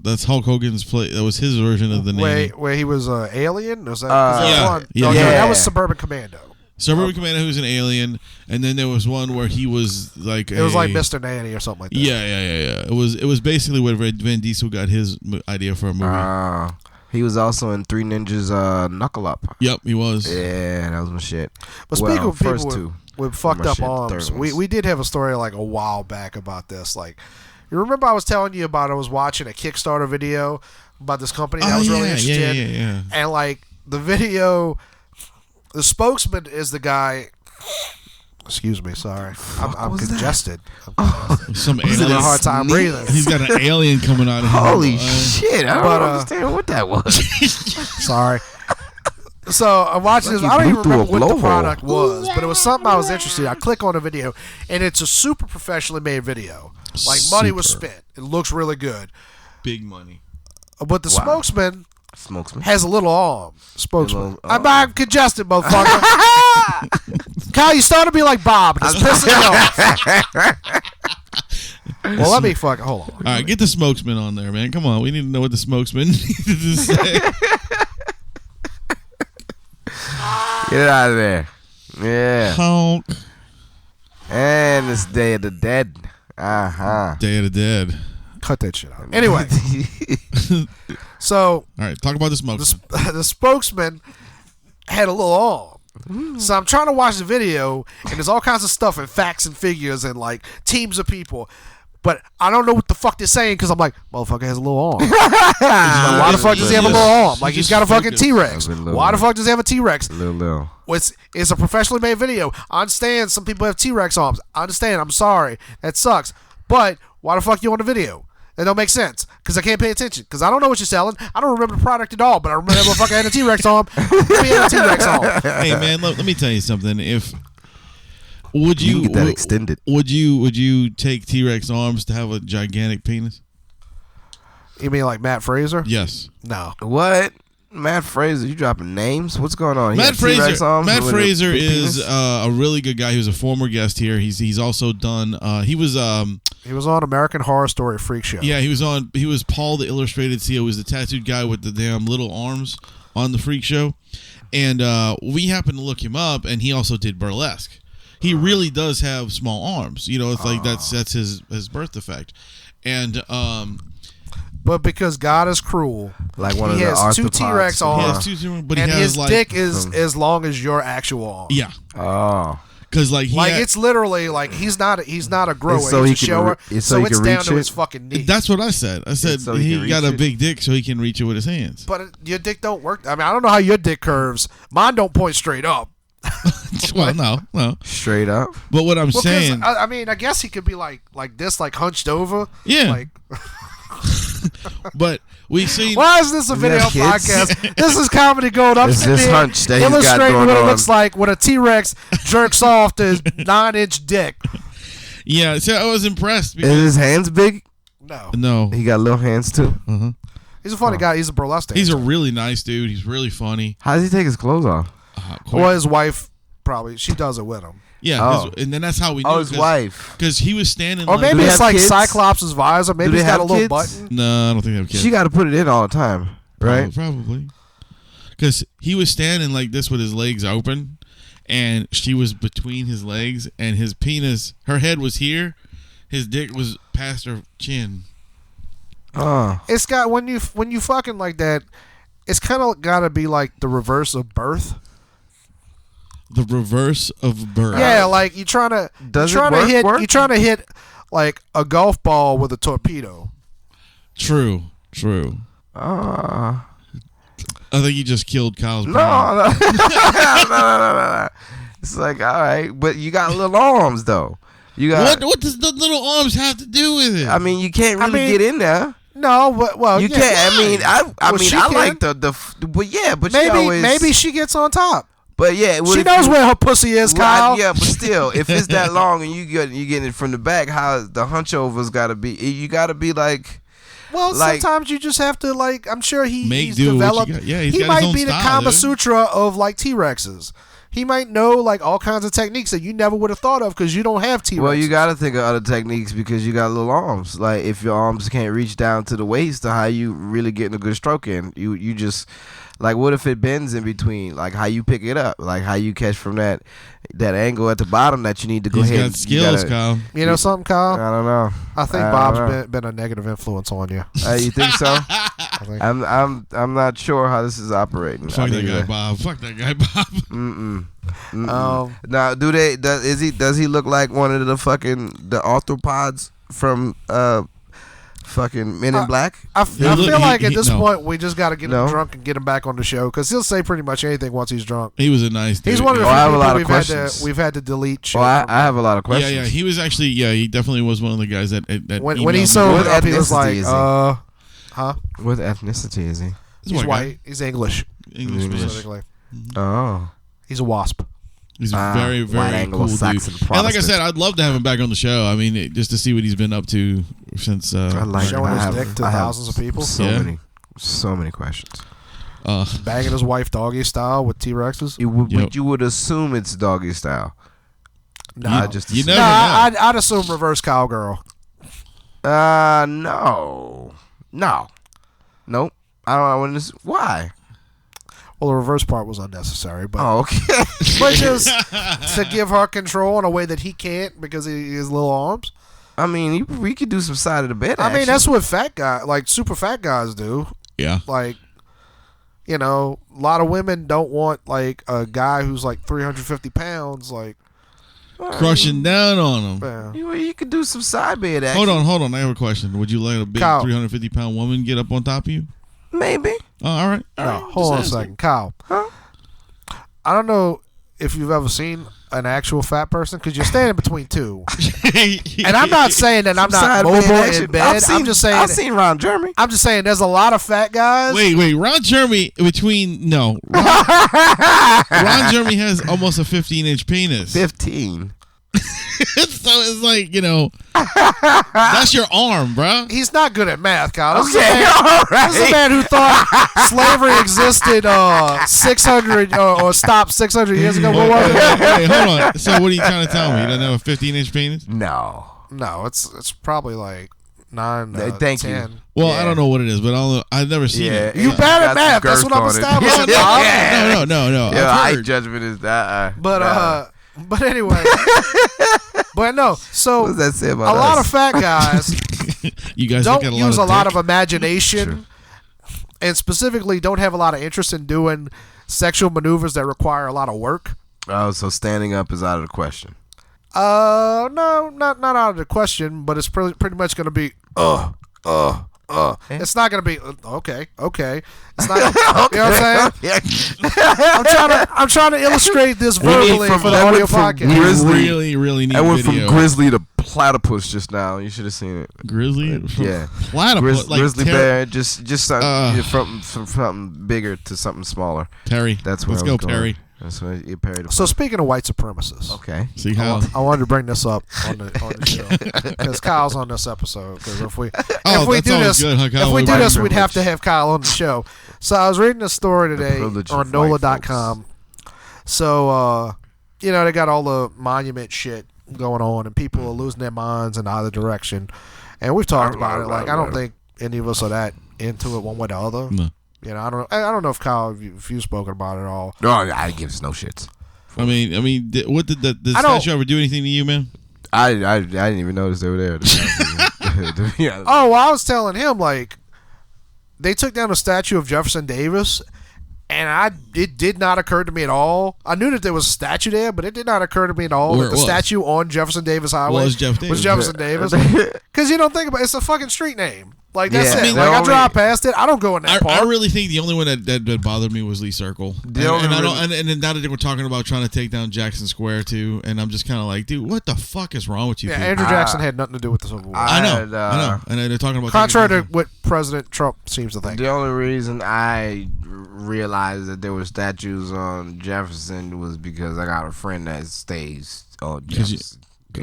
Speaker 3: That's Hulk Hogan's play. That was his version of the nanny.
Speaker 5: Where he was an alien. Was that?
Speaker 3: No,
Speaker 5: that was Suburban Commando.
Speaker 3: Suburban Commando, who's an alien, and then there was one where he was like
Speaker 5: it was like Mr. Nanny or something like that.
Speaker 3: Yeah. It was basically where Vin Diesel got his idea for a movie.
Speaker 4: He was also in Three Ninjas Knuckle Up.
Speaker 3: Yep, he was.
Speaker 4: Yeah, that was my shit.
Speaker 5: But speaking of people with fucked up arms, we did have a story like a while back about this. Like, you remember I was telling you about I was watching a Kickstarter video about this company that I was really interested in.
Speaker 3: Yeah.
Speaker 5: And like the video, the spokesman is the guy. Excuse me, sorry. I'm congested.
Speaker 3: Some
Speaker 5: alien. Having a hard time breathing.
Speaker 3: He's got an alien coming out of him.
Speaker 4: Holy shit! I don't understand what that was.
Speaker 5: Sorry. So I'm watching this. I don't even remember what the product was, but it was something I was interested in. I click on the video, and it's a super professionally made video. Like money was spent. It looks really good.
Speaker 3: Big money.
Speaker 5: But the spokesman has a little arm. I'm congested, motherfucker. Kyle, you started to be like Bob. It's pissing me off. Well, let me hold on.
Speaker 3: All right, get the spokesman on there, man. Come on, we need to know what the spokesman needed to say.
Speaker 4: Get it out of there. Yeah.
Speaker 3: Honk.
Speaker 4: And it's Day of the Dead.
Speaker 3: Day of the Dead.
Speaker 5: Cut that shit out. Anyway. So.
Speaker 3: All right, talk about the spokesman.
Speaker 5: The spokesman had a little arm. So I'm trying to watch the video, and there's all kinds of stuff and facts and figures and like teams of people. But I don't know what the fuck they're saying because I'm like, motherfucker has a little arm. Why the fuck does he have a little arm? Like he's got a fucking T-Rex. Why the fuck does he have a T-Rex?
Speaker 4: Little.
Speaker 5: It's a professionally made video. I understand some people have T-Rex arms. I understand. I'm sorry. That sucks. But why the fuck you on the video? That don't make sense because I can't pay attention because I don't know what you're selling. I don't remember the product at all, but I remember that motherfucker had a T-Rex arm. We had a T-Rex arm.
Speaker 3: Hey man, let me tell you something. Would you
Speaker 4: get that extended?
Speaker 3: Would you take T-Rex arms to have a gigantic penis?
Speaker 5: You mean like Matt Fraser?
Speaker 3: Yes.
Speaker 5: No.
Speaker 4: What? Matt Fraser, you dropping names? What's going on?
Speaker 3: Matt Fraser is a really good guy. He was a former guest here. He's also done. He was on
Speaker 5: American Horror Story Freak Show.
Speaker 3: Yeah, he was Paul the Illustrated CEO. He was the tattooed guy with the damn little arms on the Freak Show, and we happened to look him up, and he also did burlesque. He really does have small arms. You know, it's like that's his birth defect, and
Speaker 5: But because God is cruel,
Speaker 4: like one
Speaker 5: he
Speaker 4: of the
Speaker 5: has two T-Rex arms,
Speaker 3: but
Speaker 5: and his
Speaker 3: like,
Speaker 5: dick is as long as your actual arm.
Speaker 3: Yeah.
Speaker 4: Oh.
Speaker 3: Because
Speaker 5: it's literally like he's not a grower. So he's a shower. So it's down to his fucking knee.
Speaker 3: That's what I said. I said he got a big dick so he can reach it with his hands.
Speaker 5: But your dick don't work. I mean, I don't know how your dick curves. Mine don't point straight up.
Speaker 3: Well, no.
Speaker 4: Straight up.
Speaker 3: But what I'm saying,
Speaker 5: I mean, I guess he could be like this, like hunched over.
Speaker 3: Yeah.
Speaker 5: Like.
Speaker 3: But we seen.
Speaker 5: Why is this a video podcast? This is comedy gold. I'm
Speaker 4: sitting
Speaker 5: there
Speaker 4: hunch that he's got
Speaker 5: illustrating
Speaker 4: going
Speaker 5: what it
Speaker 4: on.
Speaker 5: looks like when a T-Rex jerks off to his 9-inch dick.
Speaker 3: Yeah, so I was impressed.
Speaker 4: Is his hands big?
Speaker 3: No.
Speaker 4: He got little hands too.
Speaker 3: Uh-huh.
Speaker 5: He's a funny guy. He's a burlesque dancer.
Speaker 3: He's a really nice dude. He's really funny.
Speaker 4: How does he take his clothes off?
Speaker 5: Well, his wife probably she does it with him.
Speaker 3: Yeah, and then that's how we knew.
Speaker 4: His wife.
Speaker 3: Because he was standing.
Speaker 5: Or maybe it's like Cyclops' visor. Maybe he's got a little button.
Speaker 3: No, I don't think they have kids.
Speaker 4: She got to put it in all the time, right?
Speaker 3: Probably. Because he was standing like this with his legs open, and she was between his legs, and his penis, her head was here, his dick was past her chin.
Speaker 5: It's got when you fucking like that, it's kind of got to be like the reverse of birth.
Speaker 3: The reverse of birth.
Speaker 5: Yeah, like you're trying to hit like a golf ball with a torpedo.
Speaker 3: True. I think you just killed Kyle's brain.
Speaker 4: No. It's like, all right, but you got little arms though. You got
Speaker 3: what does the little arms have to do with it?
Speaker 4: I mean, you can't really get in there.
Speaker 5: No, well,
Speaker 4: you can't. I like but
Speaker 5: maybe she gets on top.
Speaker 4: But yeah,
Speaker 5: she knows where her pussy is, Kyle.
Speaker 4: Yeah, but still, if it's that long and you getting it from the back, how the hunch over's got to be? You got to be like.
Speaker 5: Well, sometimes you just have to like. I'm sure he's
Speaker 3: do
Speaker 5: developed.
Speaker 3: Yeah,
Speaker 5: he might be the Kama Sutra of like T-Rexes. He might know like all kinds of techniques that you never would have thought of because you don't have T-Rex.
Speaker 4: Well, you got to think of other techniques because you got little arms. Like if your arms can't reach down to the waist, how you really getting a good stroke in? You just like what if it bends in between? Like how you pick it up? Like how you catch from that angle at the bottom that you need to go ahead.
Speaker 3: He's got skills, Kyle.
Speaker 5: You know something, Kyle?
Speaker 4: I don't know.
Speaker 5: I think Bob's been a negative influence on you.
Speaker 4: You think so? I'm not sure how this is operating.
Speaker 3: Fuck that guy, Bob. Fuck that guy, Bob.
Speaker 4: Now, does he look like one of the arthropods from fucking Men in Black?
Speaker 5: I feel like at this point we just got to get him drunk and get him back on the show because he'll say pretty much anything once he's drunk.
Speaker 3: He was a nice dude.
Speaker 5: He's one of the few people we've had to delete shit.
Speaker 4: I have a lot of questions.
Speaker 3: Yeah, he was actually, he definitely was one of the guys that
Speaker 5: when he sobered up, he was like, huh?
Speaker 4: What ethnicity is he?
Speaker 5: He's white. He's English.
Speaker 3: English
Speaker 5: specifically.
Speaker 4: Oh.
Speaker 5: He's a wasp.
Speaker 3: He's a very, very cool dude. And like I said, I'd love to have him back on the show. I mean, just to see what he's been up to since
Speaker 5: showing his dick to thousands of people.
Speaker 4: So many questions.
Speaker 5: Bagging his wife doggy style with T-Rexes.
Speaker 4: You would assume it's doggy style.
Speaker 5: No,
Speaker 3: you never know.
Speaker 5: I'd assume reverse cowgirl.
Speaker 4: No. Nope. I don't know why.
Speaker 5: Well, the reverse part was unnecessary, but
Speaker 4: okay.
Speaker 5: But just to give her control in a way that he can't because he has little arms.
Speaker 4: I mean, we could do some side of the bed.
Speaker 5: I mean, that's what super fat guys do.
Speaker 3: Yeah.
Speaker 5: Like, you know, a lot of women don't want like a guy who's like 350 pounds, like
Speaker 3: crushing down on him.
Speaker 5: Yeah.
Speaker 4: You could do some side bed action.
Speaker 3: Hold on. I have a question. Would you let a big 350-pound woman get up on top of you?
Speaker 4: Maybe.
Speaker 3: Oh, all right.
Speaker 5: Hold on a second, Kyle.
Speaker 4: Huh?
Speaker 5: I don't know if you've ever seen an actual fat person because you're standing between two. And I'm not saying that I'm not mobile in bed. I'm just saying
Speaker 4: I've seen Ron Jeremy.
Speaker 5: I'm just saying there's a lot of fat guys.
Speaker 3: Wait, Ron Jeremy Ron Jeremy has almost a 15-inch penis.
Speaker 4: 15.
Speaker 3: So it's like, that's your arm, bro.
Speaker 5: He's not good at math, Kyle. This
Speaker 4: Okay,
Speaker 5: is a man who thought slavery existed 600 or stopped 600 years ago. What was it?
Speaker 3: Wait, hold on. So what are you trying to tell me? You don't have a 15-inch penis?
Speaker 4: No,
Speaker 5: it's probably like 9.
Speaker 4: Thank
Speaker 5: 10.
Speaker 4: you.
Speaker 3: Well, yeah. I don't know what it is, but I've never seen it.
Speaker 5: You bad at math. That's what I'm establishing.
Speaker 3: No.
Speaker 4: Yeah, height judgment is that.
Speaker 5: But anyway, but no. So
Speaker 4: what does that say about
Speaker 5: a lot of fat guys
Speaker 3: you guys
Speaker 5: don't use a lot
Speaker 3: of
Speaker 5: imagination, and specifically don't have a lot of interest in doing sexual maneuvers that require a lot of work.
Speaker 4: Oh, so standing up is out of the question.
Speaker 5: No, not out of the question, but it's pretty much going to be It's not going to be okay. It's not. You know what I'm saying? I'm trying to illustrate this verbally for the audio podcast.
Speaker 3: Really need
Speaker 4: I went
Speaker 3: video.
Speaker 4: from grizzly to platypus just now. You should have seen it.
Speaker 3: Grizzly?
Speaker 4: Yeah.
Speaker 3: Platypus?
Speaker 4: Grizzly bear. Just something from something bigger to something smaller.
Speaker 3: Terry.
Speaker 4: That's where
Speaker 3: Let's
Speaker 4: I was
Speaker 3: go,
Speaker 4: going.
Speaker 3: Terry.
Speaker 4: That's why you parried.
Speaker 5: So speaking of white supremacists,
Speaker 4: okay.
Speaker 3: See how
Speaker 5: I wanted to bring this up on the show because Kyle's on this episode. Because if we do this, we'd have to have Kyle on the show. So I was reading a story today on NOLA.com. So they got all the monument shit going on, and people are losing their minds in either direction. And we've talked about it. Like I don't think any of us are that into it one way or the other.
Speaker 3: No.
Speaker 5: I don't know if Kyle, if you've spoken about it at all.
Speaker 4: No, I give no shits.
Speaker 3: I mean, what did the statue ever do anything to you, man?
Speaker 4: I didn't even notice they were there.
Speaker 5: Oh, well, I was telling him like they took down a statue of Jefferson Davis, and it did not occur to me at all. I knew that there was a statue there, but it did not occur to me at all that the statue on Jefferson Davis Highway was Jefferson Davis. Because you don't think about it's a fucking street name. Like that's it. I drive past it. I don't go in that park.
Speaker 3: I really think the only one that bothered me was Lee Circle. And now that we're talking about trying to take down Jackson Square too, and I'm just kind of like, dude, what the fuck is wrong with you?
Speaker 5: Yeah, Andrew Jackson had nothing to do with the Civil War.
Speaker 3: I know. And they're talking about
Speaker 5: contrary to what President Trump seems to think.
Speaker 4: The only reason I realized that there were statues on Jefferson was because I got a friend that stays on Jefferson.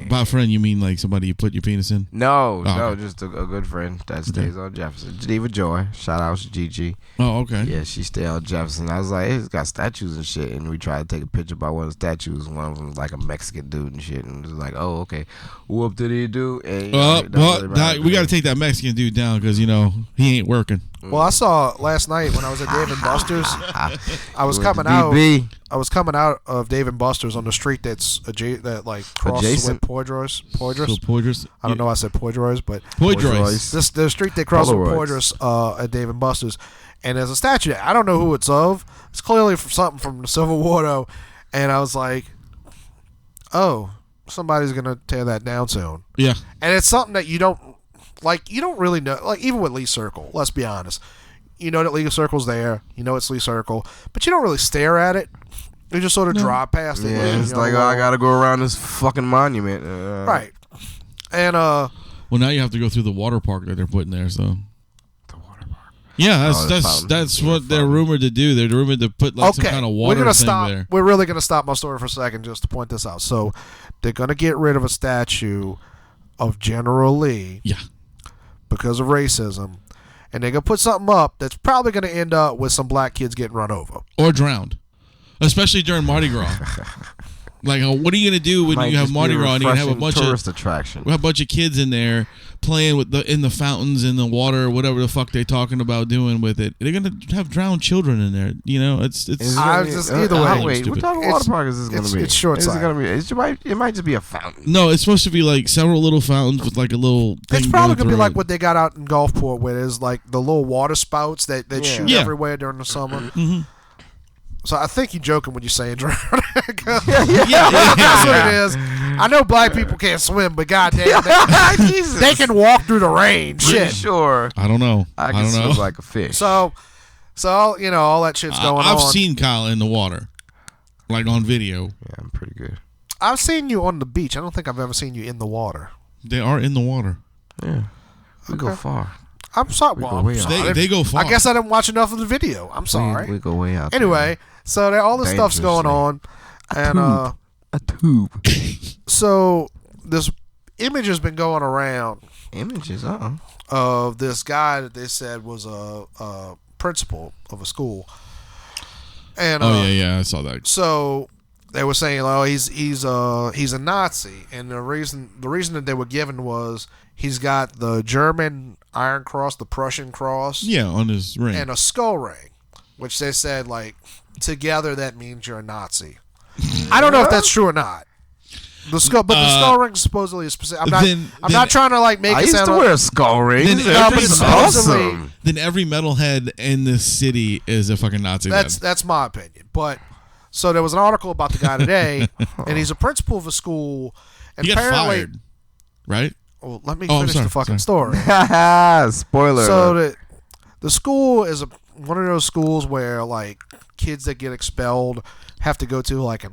Speaker 3: By a friend, you mean like somebody you put your penis in?
Speaker 4: No,
Speaker 3: okay.
Speaker 4: just a good friend that stays on Jefferson. Geneva Joy, shout out to Gigi.
Speaker 3: Oh, okay.
Speaker 4: Yeah, she stay on Jefferson. I was like, hey, it's got statues and shit, and we tried to take a picture by one of the statues. One of them was like a Mexican dude and shit, and it was like, oh, okay, whoop did he do? And,
Speaker 3: we got to take that Mexican dude down because he ain't working.
Speaker 5: Well, I saw last night when I was at Dave and Buster's. I was coming out. I was coming out of Dave and Buster's on the street that crosses with Poydras.
Speaker 3: So Poydras.
Speaker 5: I don't know. I said Poydras, but
Speaker 3: Poydras.
Speaker 5: The street that crosses with Poydras at Dave and Buster's, and there's a statue there. I don't know who it's of. It's clearly something from the Civil War, though. And I was like, oh, somebody's gonna tear that down soon.
Speaker 3: Yeah.
Speaker 5: And it's something that you don't really know. Like, even with Lee Circle, let's be honest. You know that Lee Circle's there. You know it's Lee Circle, but you don't really stare at it. You just sort of drive past it.
Speaker 4: Yeah, it's like, I gotta go around this fucking monument.
Speaker 5: Right. And
Speaker 3: well, now you have to go through the water park that they're putting there. So the water park. Yeah, that's what they're rumored to do. They're rumored to put some kind of water thing there.
Speaker 5: We're really gonna stop my story for a second just to point this out. So they're gonna get rid of a statue of General Lee.
Speaker 3: Yeah.
Speaker 5: Because of racism. And they're going to put something up that's probably going to end up with some black kids getting run over.
Speaker 3: Or drowned. Especially during Mardi Gras. Like, what are you going to do when you have Mardi Gras and you have a bunch of kids in there playing in the fountains, in the water, whatever the fuck they're talking about doing with it? They're going to have drowned children in there.
Speaker 5: Either way.
Speaker 4: Wait, what type of water park is this going to be?
Speaker 5: It's short side.
Speaker 4: It might just be a fountain.
Speaker 3: No, it's supposed to be like several little fountains with like a little thing.
Speaker 5: It's probably going to be like what they got out in Gulfport, where there's like the little water spouts that shoot everywhere during the summer.
Speaker 3: Mm-hmm.
Speaker 5: So I think you're joking when you're saying drown. That's what it is. I know black people can't swim, but goddamn, they can walk through the rain. Shit.
Speaker 4: Sure.
Speaker 3: I don't know.
Speaker 4: I can swim like a fish.
Speaker 5: So all that shit's going on.
Speaker 3: I've seen Kyle in the water, like on video.
Speaker 4: Yeah, I'm pretty good.
Speaker 5: I've seen you on the beach. I don't think I've ever seen you in the water.
Speaker 3: They are in the water.
Speaker 4: Yeah. We go far.
Speaker 5: I'm sorry.
Speaker 3: They go far.
Speaker 5: I guess I didn't watch enough of the video. I'm sorry.
Speaker 4: We go way out.
Speaker 5: Anyway, so all this stuff's going on, and
Speaker 4: a tube.
Speaker 5: So this image has been going around.
Speaker 4: Images,
Speaker 5: of this guy that they said was a principal of a school. And
Speaker 3: I saw that.
Speaker 5: So they were saying, oh, he's a Nazi, and the reason that they were given was he's got the German Iron Cross, the Prussian cross,
Speaker 3: on his ring,
Speaker 5: and a skull ring, which they said like together that means you're a Nazi. I don't know if that's true or not. The skull ring supposedly is specific. I'm not trying to like make it sound.
Speaker 4: I used to wear a skull ring.
Speaker 3: It's
Speaker 4: awesome.
Speaker 3: Then every metalhead in this city is a fucking Nazi.
Speaker 5: That's my opinion. But so there was an article about the guy today, and he's a principal of a school. And
Speaker 3: he got fired, right?
Speaker 5: Well, let me finish the fucking story.
Speaker 4: Spoiler.
Speaker 5: So the school is one of those schools where like kids that get expelled have to go to like a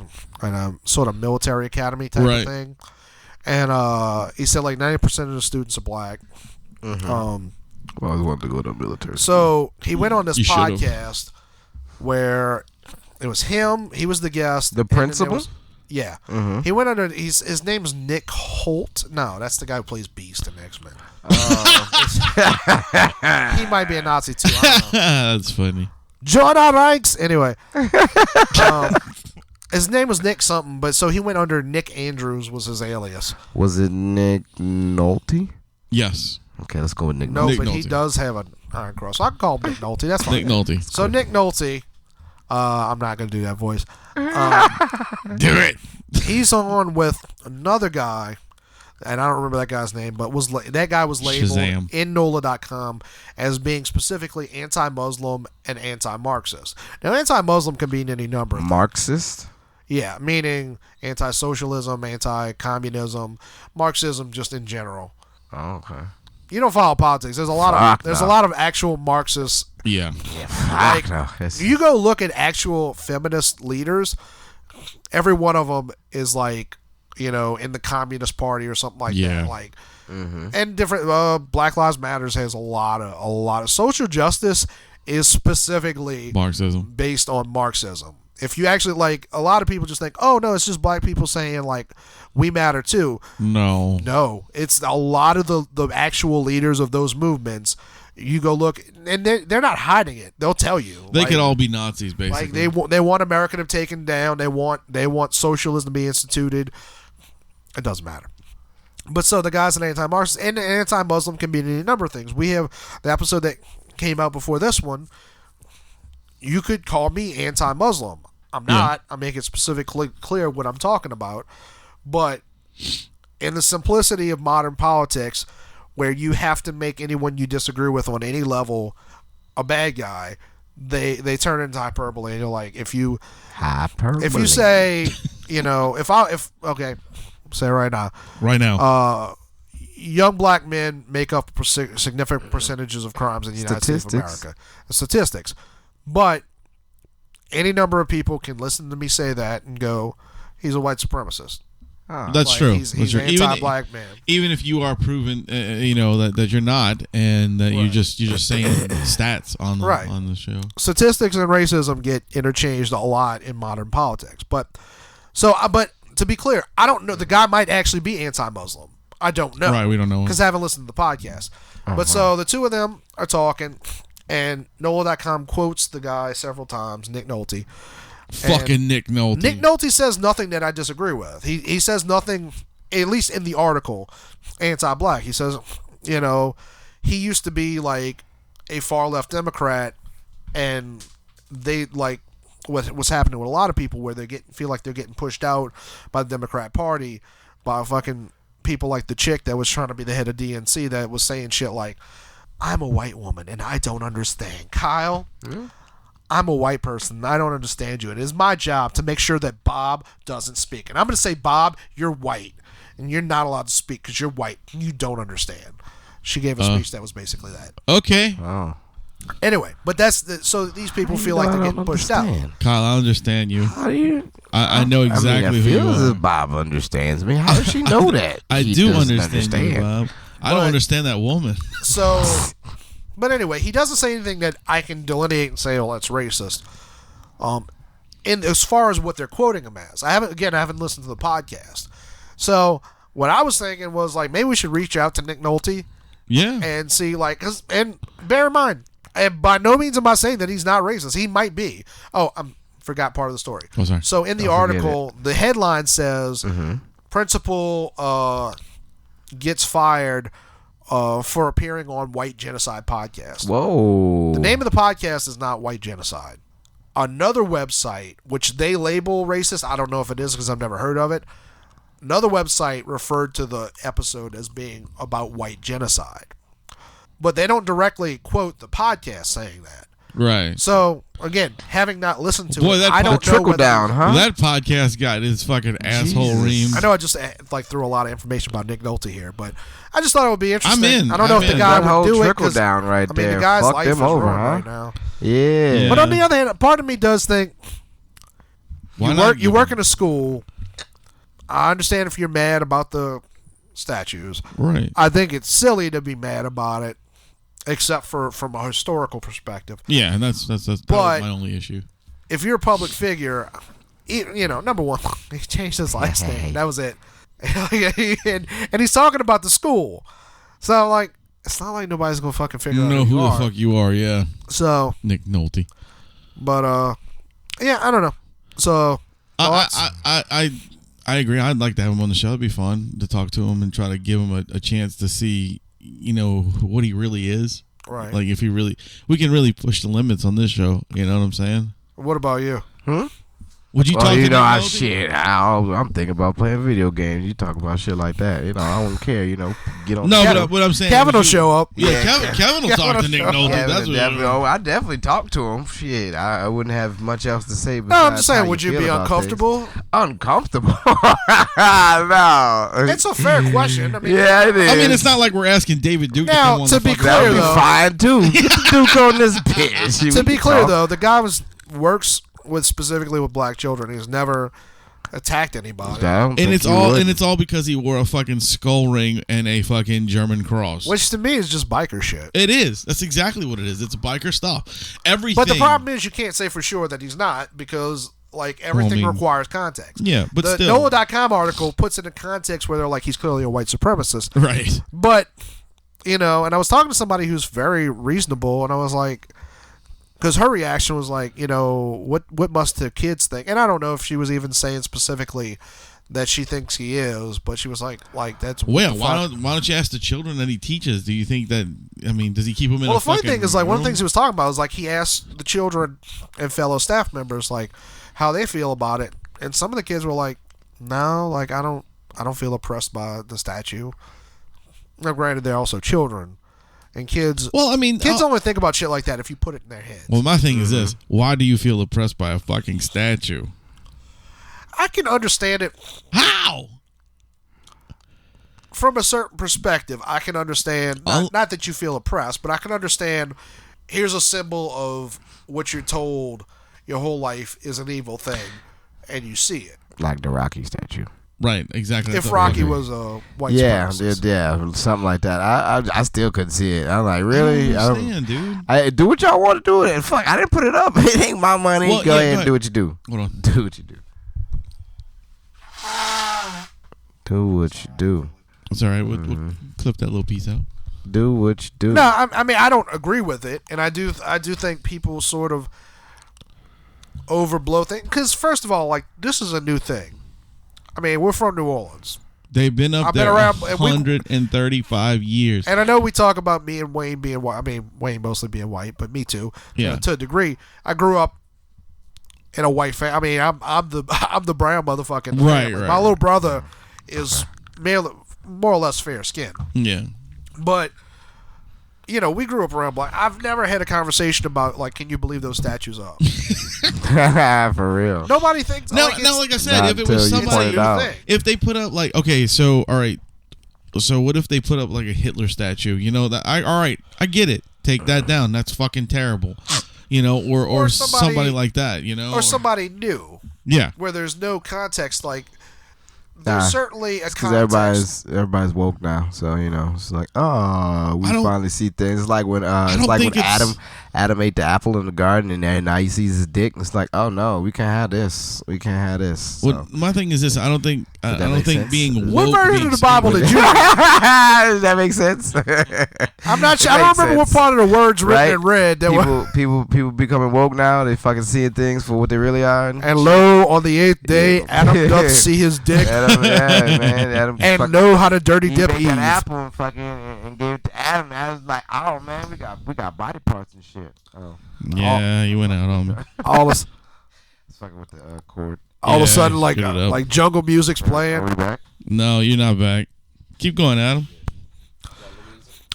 Speaker 5: sort of military academy type of thing. And he said like 90% of the students are black.
Speaker 4: Mm-hmm. I always wanted to go to the military.
Speaker 5: So he went on this podcast where it was him. He was the guest.
Speaker 4: The principal?
Speaker 5: Yeah.
Speaker 4: Mm-hmm.
Speaker 5: He went under. His name is Nick Holt. No, that's the guy who plays Beast in X-Men. He might be a Nazi too. I don't know.
Speaker 3: That's funny.
Speaker 5: Join our ranks. Anyway, his name was Nick something, but so he went under Nick Andrews was his alias.
Speaker 4: Was it Nick Nolte?
Speaker 3: Yes.
Speaker 4: Okay, let's go with Nick.
Speaker 5: No,
Speaker 4: Nolte.
Speaker 5: but he does have an Iron Cross. So I can call him Nick Nolte. That's fine.
Speaker 3: Nick Nolte.
Speaker 5: So Nick Nolte. I'm not going to do that voice.
Speaker 3: Do it.
Speaker 5: He's on with another guy, and I don't remember that guy's name, but that guy was labeled
Speaker 3: Shazam.
Speaker 5: in NOLA.com as being specifically anti-Muslim and anti-Marxist. Now, anti-Muslim can mean any number of things.
Speaker 4: Marxist?
Speaker 5: Yeah, meaning anti-socialism, anti-communism, Marxism just in general.
Speaker 4: Oh, okay.
Speaker 5: You don't follow politics. There's a lot of actual Marxists.
Speaker 3: Yeah.
Speaker 5: You go look at actual feminist leaders, every one of them is like, in the Communist Party or something like that. Like, and different Black Lives Matters has a lot of social justice is specifically
Speaker 3: Marxism,
Speaker 5: based on Marxism. If you actually, like, a lot of people just think, oh, no, it's just black people saying, like, we matter too. No. It's a lot of the actual leaders of those movements. You go look, and they're not hiding it. They'll tell you.
Speaker 3: They could all be Nazis, basically.
Speaker 5: Like, they want America to be taken down. They want socialism to be instituted. It doesn't matter. But so the guy's an anti-Marxist, and an anti-Muslim can be any number of things. We have the episode that came out before this one. You could call me anti-Muslim. I'm not. I make it specifically clear what I'm talking about. But in the simplicity of modern politics, where you have to make anyone you disagree with on any level a bad guy, they turn into hyperbole. And you're like, if you say, say right now, young black men make up significant percentages of crimes in the United States of America. Statistics. But any number of people can listen to me say that and go, he's a white supremacist.
Speaker 3: That's true.
Speaker 5: He's an anti-black man.
Speaker 3: Even if you are proven, that you're not, and that you're just saying stats on the show. Statistics
Speaker 5: and racism get interchanged a lot in modern politics. But to be clear, I don't know. The guy might actually be anti-Muslim. I don't know.
Speaker 3: Right, we don't know.
Speaker 5: Because I haven't listened to the podcast. But so the two of them are talking, and NOLA.com quotes the guy several times, Nick Nolte.
Speaker 3: Fucking Nick Nolte.
Speaker 5: Nick Nolte says nothing that I disagree with. He says nothing, at least in the article, anti-black. He says, he used to be like a far-left Democrat, and they like what's happening with a lot of people where they feel like they're getting pushed out by the Democrat Party by fucking people like the chick that was trying to be the head of DNC that was saying shit like, I'm a white woman and I don't understand. Kyle, I'm a white person and I don't understand you. It is my job to make sure that Bob doesn't speak. And I'm going to say, Bob, you're white and you're not allowed to speak because you're white and you don't understand. She gave a speech that was basically that.
Speaker 3: Okay.
Speaker 5: Oh. Anyway, but so these people feel like they're getting pushed out.
Speaker 3: Kyle, I understand you.
Speaker 2: How do you?
Speaker 3: I know exactly who you are.
Speaker 2: As Bob understands me. How does she know that?
Speaker 3: I do understand you, Bob. I don't understand that woman.
Speaker 5: So, but anyway, he doesn't say anything that I can delineate and say, "Oh, that's racist." In as far as what they're quoting him as, I haven't listened to the podcast. So what I was thinking was like maybe we should reach out to Nick Nolte, and see and bear in mind. And by no means am I saying that he's not racist. He might be. Oh, I forgot part of the story.
Speaker 3: Oh, sorry.
Speaker 5: So in the article, the headline says, Principal gets fired for appearing on White Genocide podcast.
Speaker 2: Whoa.
Speaker 5: The name of the podcast is not White Genocide. Another website, which they label racist, I don't know if it is because I've never heard of it. Another website referred to the episode as being about white genocide. But they don't directly quote the podcast saying that.
Speaker 3: Right.
Speaker 5: So, again, having not listened to it,
Speaker 2: I don't know trickle down, huh?
Speaker 3: That podcast got his fucking asshole reamed.
Speaker 5: I know I just threw a lot of information about Nick Nolte here, but I just thought it would be interesting.
Speaker 3: I'm in.
Speaker 5: I don't know if the guy would do it.
Speaker 2: Trickle down right there.
Speaker 5: The guy's
Speaker 2: Fuck
Speaker 5: life
Speaker 2: them
Speaker 5: is
Speaker 2: over,
Speaker 5: ruined
Speaker 2: huh?
Speaker 5: right now.
Speaker 2: Yeah.
Speaker 5: But on the other hand, part of me does think you work in a school. I understand if you're mad about the statues.
Speaker 3: Right.
Speaker 5: I think it's silly to be mad about it. Except from a historical perspective.
Speaker 3: Yeah, and that was my only issue.
Speaker 5: If you're a public figure, number one, he changed his last name. That was it. and he's talking about the school. So, it's not like nobody's going to fucking figure out
Speaker 3: who the fuck you are, yeah.
Speaker 5: So.
Speaker 3: Nick Nolte.
Speaker 5: But, I don't know. So,
Speaker 3: I agree. I'd like to have him on the show. It'd be fun to talk to him and try to give him a chance to see what he really is.
Speaker 5: Right.
Speaker 3: Like if we can really push the limits on this show. You know what I'm saying?
Speaker 5: What about you?
Speaker 3: Would you talk to
Speaker 2: shit. I'm thinking about playing video games. You talk about shit like that. I don't care. Get on.
Speaker 3: No, but what I'm saying,
Speaker 5: Kevin will show up.
Speaker 3: Yeah, Kevin will talk to Nick Nolte. That's what
Speaker 2: I definitely talk to him. Shit, I wouldn't have much else to say.
Speaker 5: No, I'm just saying, would you be uncomfortable?
Speaker 2: Uncomfortable? No.
Speaker 5: It's a fair question. I mean,
Speaker 2: it is.
Speaker 3: I mean, it's not like we're asking David Duke
Speaker 5: now,
Speaker 3: to come on
Speaker 5: to be clear, though,
Speaker 2: fine too. Get the Duke on this bitch.
Speaker 5: To be clear, though, the guy works specifically with black children. He's never attacked anybody.
Speaker 3: And it's all because he wore a fucking skull ring and a fucking German cross.
Speaker 5: Which to me is just biker shit.
Speaker 3: It is. That's exactly what it is. It's biker stuff. Everything.
Speaker 5: But the problem is you can't say for sure that he's not because like everything
Speaker 3: Well, I mean,
Speaker 5: requires context.
Speaker 3: Yeah, but
Speaker 5: the
Speaker 3: still.
Speaker 5: Noah.com article puts it in context where they're like, he's clearly a white supremacist.
Speaker 3: Right.
Speaker 5: But, and I was talking to somebody who's very reasonable, and I was like, because her reaction was like, what must the kids think? And I don't know if she was even saying specifically that she thinks he is, but she was like that's.
Speaker 3: Well, why don't you ask the children that he teaches? Do you think that? I mean, does he keep them in?
Speaker 5: Well,
Speaker 3: a
Speaker 5: the funny
Speaker 3: fucking
Speaker 5: thing is, like, one of the
Speaker 3: room?
Speaker 5: things he was talking about was like he asked the children and fellow staff members like how they feel about it, and some of the kids were like, "No, like I don't feel oppressed by the statue." Now, granted, they're also children, and kids.
Speaker 3: Well, I mean,
Speaker 5: kids only think about shit like that if you put it in their heads.
Speaker 3: Well, my thing is this: why do you feel oppressed by a fucking statue?
Speaker 5: I can understand it.
Speaker 3: How?
Speaker 5: From a certain perspective, I can understand, not that you feel oppressed, but I can understand, here's a symbol of what you're told your whole life is an evil thing, and you see it.
Speaker 2: Like the Rocky statue.
Speaker 3: Right, exactly.
Speaker 5: If Rocky was a white supremacist.
Speaker 2: Yeah, something like that. I still couldn't see it. I'm like, really?
Speaker 3: I don't understand, dude.
Speaker 2: I do what y'all want to do, and fuck, I didn't put it up. It ain't my money.
Speaker 3: Well,
Speaker 2: go ahead and do what you do.
Speaker 3: Hold on.
Speaker 2: Do what you do. Do what you do.
Speaker 3: It's all right. We'll clip that little piece out.
Speaker 2: Do what you do.
Speaker 5: No, I mean, I don't agree with it, and I do think people sort of overblow things. Because, first of all, like, this is a new thing. I mean, we're from New Orleans.
Speaker 3: They've been up there 135 years.
Speaker 5: And I know we talk about me and Wayne being white. I mean, Wayne mostly being white, but me too.
Speaker 3: Yeah.
Speaker 5: To a degree. I grew up in a white family. I mean, I'm the brown motherfucking family.
Speaker 3: Right.
Speaker 5: My little brother is more or less fair skinned.
Speaker 3: Yeah.
Speaker 5: But, we grew up around black. I've never had a conversation about, like, can you believe those statues are?
Speaker 2: For real.
Speaker 5: Nobody thinks.
Speaker 3: No, like I said, if it was somebody, if they put up like, okay, so all right, so what if they put up like a Hitler statue? All right, I get it. Take that down. That's fucking terrible. Or somebody like that.
Speaker 5: Or somebody new.
Speaker 3: Yeah.
Speaker 5: Where there's no context, like. There's certainly a
Speaker 2: context. Everybody's woke now, so it's like, we finally see things. It's like when Adam ate the apple in the garden, and then now he sees his dick, and it's like, oh no, we can't have this. We can't have this. So.
Speaker 3: Well, my thing is this: I don't think being woke.
Speaker 5: What version of the Bible did you?
Speaker 2: Does that make sense?
Speaker 5: I'm not sure. I don't remember what part of the words written in red.
Speaker 2: People becoming woke now. They fucking seeing things for what they really are.
Speaker 5: And lo, on the 8th day, Adam doth see his dick.
Speaker 2: Adam
Speaker 5: and know how to dirty dip Eve.
Speaker 2: An apple and gave it to Adam. And I was like, oh man, we got body parts and shit. Oh.
Speaker 3: Yeah, you went out on me.
Speaker 5: All this.
Speaker 2: Fucking with the cord.
Speaker 5: All of a sudden, like jungle music's playing.
Speaker 2: Are we back?
Speaker 3: No, you're not back. Keep going, Adam.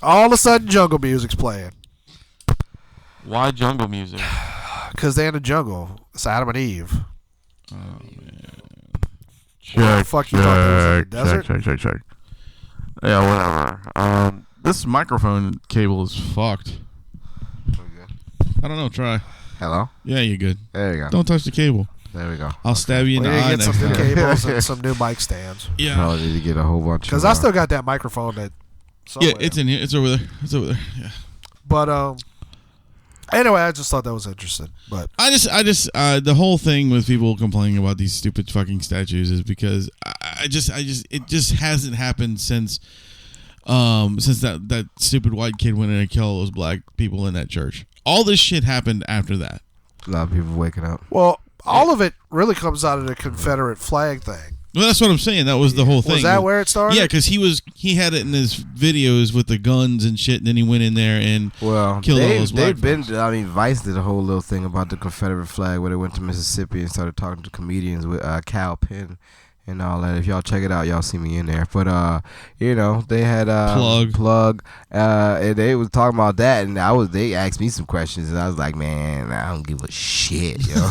Speaker 5: All of a sudden, jungle music's playing.
Speaker 6: Why jungle music?
Speaker 5: Because they're in the jungle. It's Adam and Eve.
Speaker 3: Oh man.
Speaker 5: Check. Fuck you.
Speaker 6: Check. Yeah, whatever. This microphone cable is fucked. I don't know. Try.
Speaker 2: Hello?
Speaker 3: Yeah, you're good.
Speaker 2: There you go.
Speaker 3: Don't touch the cable.
Speaker 2: There we go.
Speaker 3: I'll stab you in the eye
Speaker 5: get
Speaker 3: next
Speaker 5: some new
Speaker 3: time.
Speaker 5: cables and some new mic stands.
Speaker 3: Yeah.
Speaker 2: Probably need to get a whole bunch.
Speaker 5: Because I still got that microphone that.
Speaker 3: Yeah, it's in here. It's over there. Yeah.
Speaker 5: But anyway, I just thought that was interesting. But
Speaker 3: I just the whole thing with people complaining about these stupid fucking statues is because it just hasn't happened since that stupid white kid went in and killed all those black people in that church. All this shit happened after that.
Speaker 2: A lot of people waking up.
Speaker 5: Well, all of it really comes out of the Confederate flag thing.
Speaker 3: Well, that's what I'm saying. That was the whole thing.
Speaker 5: Was that where it started?
Speaker 3: Yeah, because he had it in his videos with the guns and shit, and then he went in there and killed all those black folks.
Speaker 2: Vice did a whole little thing about the Confederate flag where they went to Mississippi and started talking to comedians with Cal Penn and all that. If y'all check it out, y'all see me in there. But they had plug and they was talking about that, and they asked me some questions, and I was like, man, I don't give a shit, yo.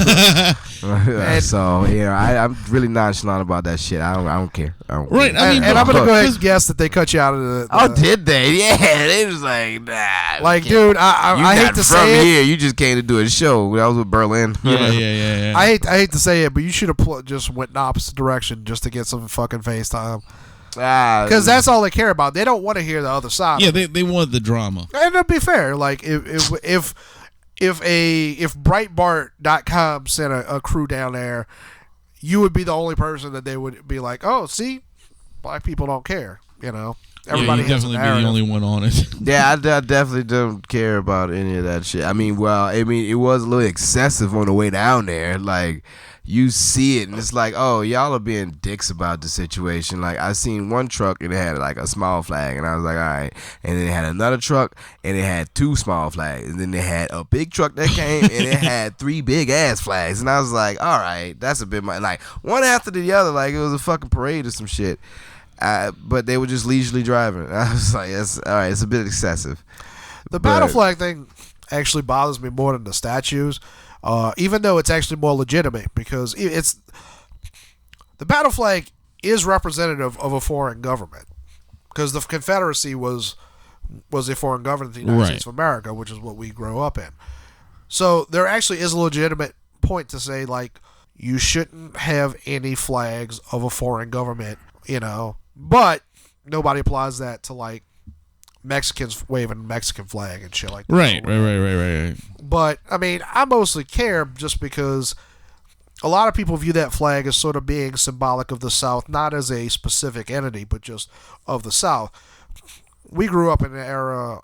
Speaker 2: So I'm really nonchalant about that shit. I don't care.
Speaker 3: Right.
Speaker 5: I mean, and I'm gonna go ahead and guess that they cut you out of the.
Speaker 2: Oh, did they? Yeah, they was like, nah.
Speaker 5: Like, dude, I hate to say it.
Speaker 2: Here, you just came to do a show. I was with Berlin.
Speaker 3: Yeah.
Speaker 5: I hate to say it, but you should have just went in the opposite direction just to get some fucking FaceTime. Because that's all they care about. They don't want to hear the other side.
Speaker 3: Yeah, they want the drama.
Speaker 5: And to be fair, like if if Breitbart.com sent a crew down there, you would be the only person that they would be like, oh, see, black people don't care. Everybody
Speaker 3: you definitely be the only one on it.
Speaker 2: Yeah, I definitely don't care about any of that shit. I mean, it was a little excessive on the way down there. Like, you see it, and it's like, oh, y'all are being dicks about the situation. Like, I seen one truck, and it had, like, a small flag, and I was like, all right. And then it had another truck, and it had 2 small flags. And then they had a big truck that came, and it had 3 big-ass flags. And I was like, all right, that's a bit much. Like, one after the other, like, it was a fucking parade or some shit. But they were just leisurely driving. I was like, all right, it's a bit excessive.
Speaker 5: The battle flag thing actually bothers me more than the statues, even though it's actually more legitimate, because the battle flag is representative of a foreign government, because the Confederacy was a foreign government of the United States of America, which is what we grew up in. So there actually is a legitimate point to say, like, you shouldn't have any flags of a foreign government, but nobody applies that to, like, Mexicans waving Mexican flag and shit like that.
Speaker 3: Right.
Speaker 5: But, I mean, I mostly care just because a lot of people view that flag as sort of being symbolic of the South, not as a specific entity, but just of the South. We grew up in the era,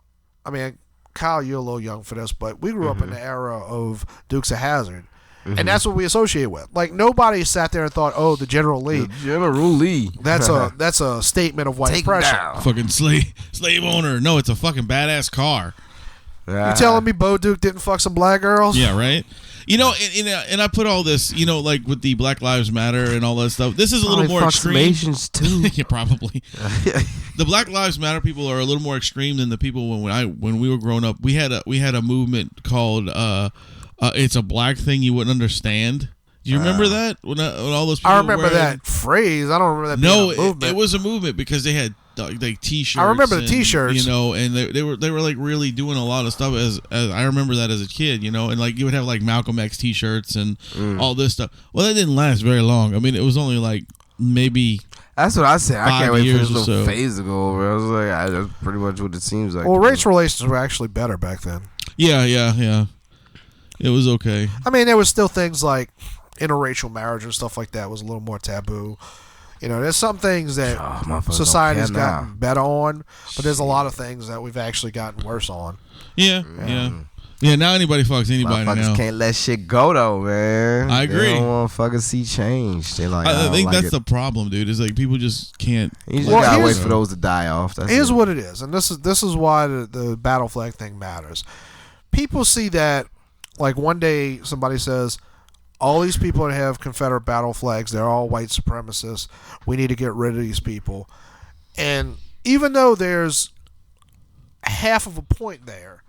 Speaker 5: I mean, Kyle, you're a little young for this, but we grew up in the era of Dukes of Hazzard. And that's what we associate with. Like, nobody sat there and thought, "Oh, the General Lee."
Speaker 2: General Lee.
Speaker 5: That's a statement of white oppression.
Speaker 3: Fucking slave owner. No, it's a fucking badass car.
Speaker 5: You telling me Bo Duke didn't fuck some black girls?
Speaker 3: Yeah, right. And I put all this, like with the Black Lives Matter and all that stuff. This is a little more extreme.
Speaker 2: Asians too.
Speaker 3: Yeah, probably. The Black Lives Matter people are a little more extreme than the people when we were growing up. We had a movement called. It's a black thing you wouldn't understand. Do you remember that? When all those people
Speaker 5: I remember that phrase. I don't remember that being a movement.
Speaker 3: It was a movement because they had like T-shirts.
Speaker 5: I remember the T-shirts.
Speaker 3: And they were like really doing a lot of stuff as I remember that as a kid, and like you would have like Malcolm X T-shirts and all this stuff. Well, that didn't last very long. I mean, it was only like maybe.
Speaker 2: That's what I said. I can't wait for this little
Speaker 3: so.
Speaker 2: phase to go over. I was like, that's pretty much what it seems like.
Speaker 5: Well, race relations were actually better back then.
Speaker 3: Yeah. It was okay.
Speaker 5: I mean, there was still things like interracial marriage and stuff like that was a little more taboo. There's some things that society's gotten better on, but there's a lot of things that we've actually gotten worse on.
Speaker 3: Yeah. Now anybody fucks anybody now.
Speaker 2: Can't let shit go though, man.
Speaker 3: I agree.
Speaker 2: They don't want to fucking see change. They like.
Speaker 3: I think that's the problem, dude. Is like people just can't.
Speaker 2: You just gotta wait for those to die off.
Speaker 5: Here's what it is, and this is why the battle flag thing matters. People see that. Like one day somebody says, all these people that have Confederate battle flags, they're all white supremacists. We need to get rid of these people. And even though there's half of a point there,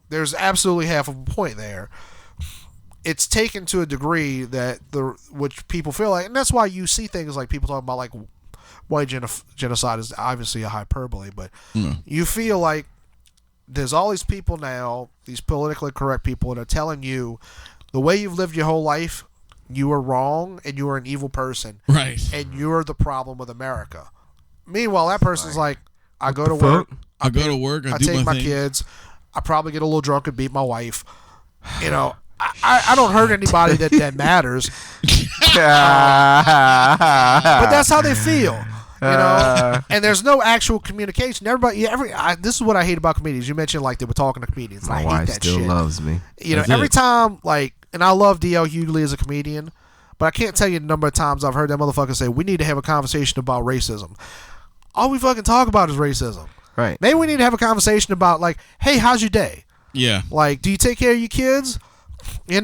Speaker 5: there's absolutely half of a point there, it's taken to a degree that which people feel like, and that's why you see things like people talking about like white genocide is obviously a hyperbole, but you feel like there's all these people now, these politically correct people that are telling you the way you've lived your whole life, you are wrong and you are an evil person.
Speaker 3: Right.
Speaker 5: And you're the problem with America. Meanwhile, that person's like, I go to work.
Speaker 3: I
Speaker 5: take my kids. I probably get a little drunk and beat my wife. I don't hurt anybody that matters. But that's how they feel. And there's no actual communication. This is what I hate about comedians. You mentioned like they were talking to comedians.
Speaker 2: My
Speaker 5: I
Speaker 2: wife
Speaker 5: hate that
Speaker 2: still
Speaker 5: shit.
Speaker 2: loves me.
Speaker 5: Every time, like, and I love D.L. Hughley as a comedian, but I can't tell you the number of times I've heard that motherfucker say, we need to have a conversation about racism. All we fucking talk about is racism.
Speaker 2: Right.
Speaker 5: Maybe we need to have a conversation about, like, hey, how's your day?
Speaker 3: Yeah.
Speaker 5: Like, do you take care of your kids? Do you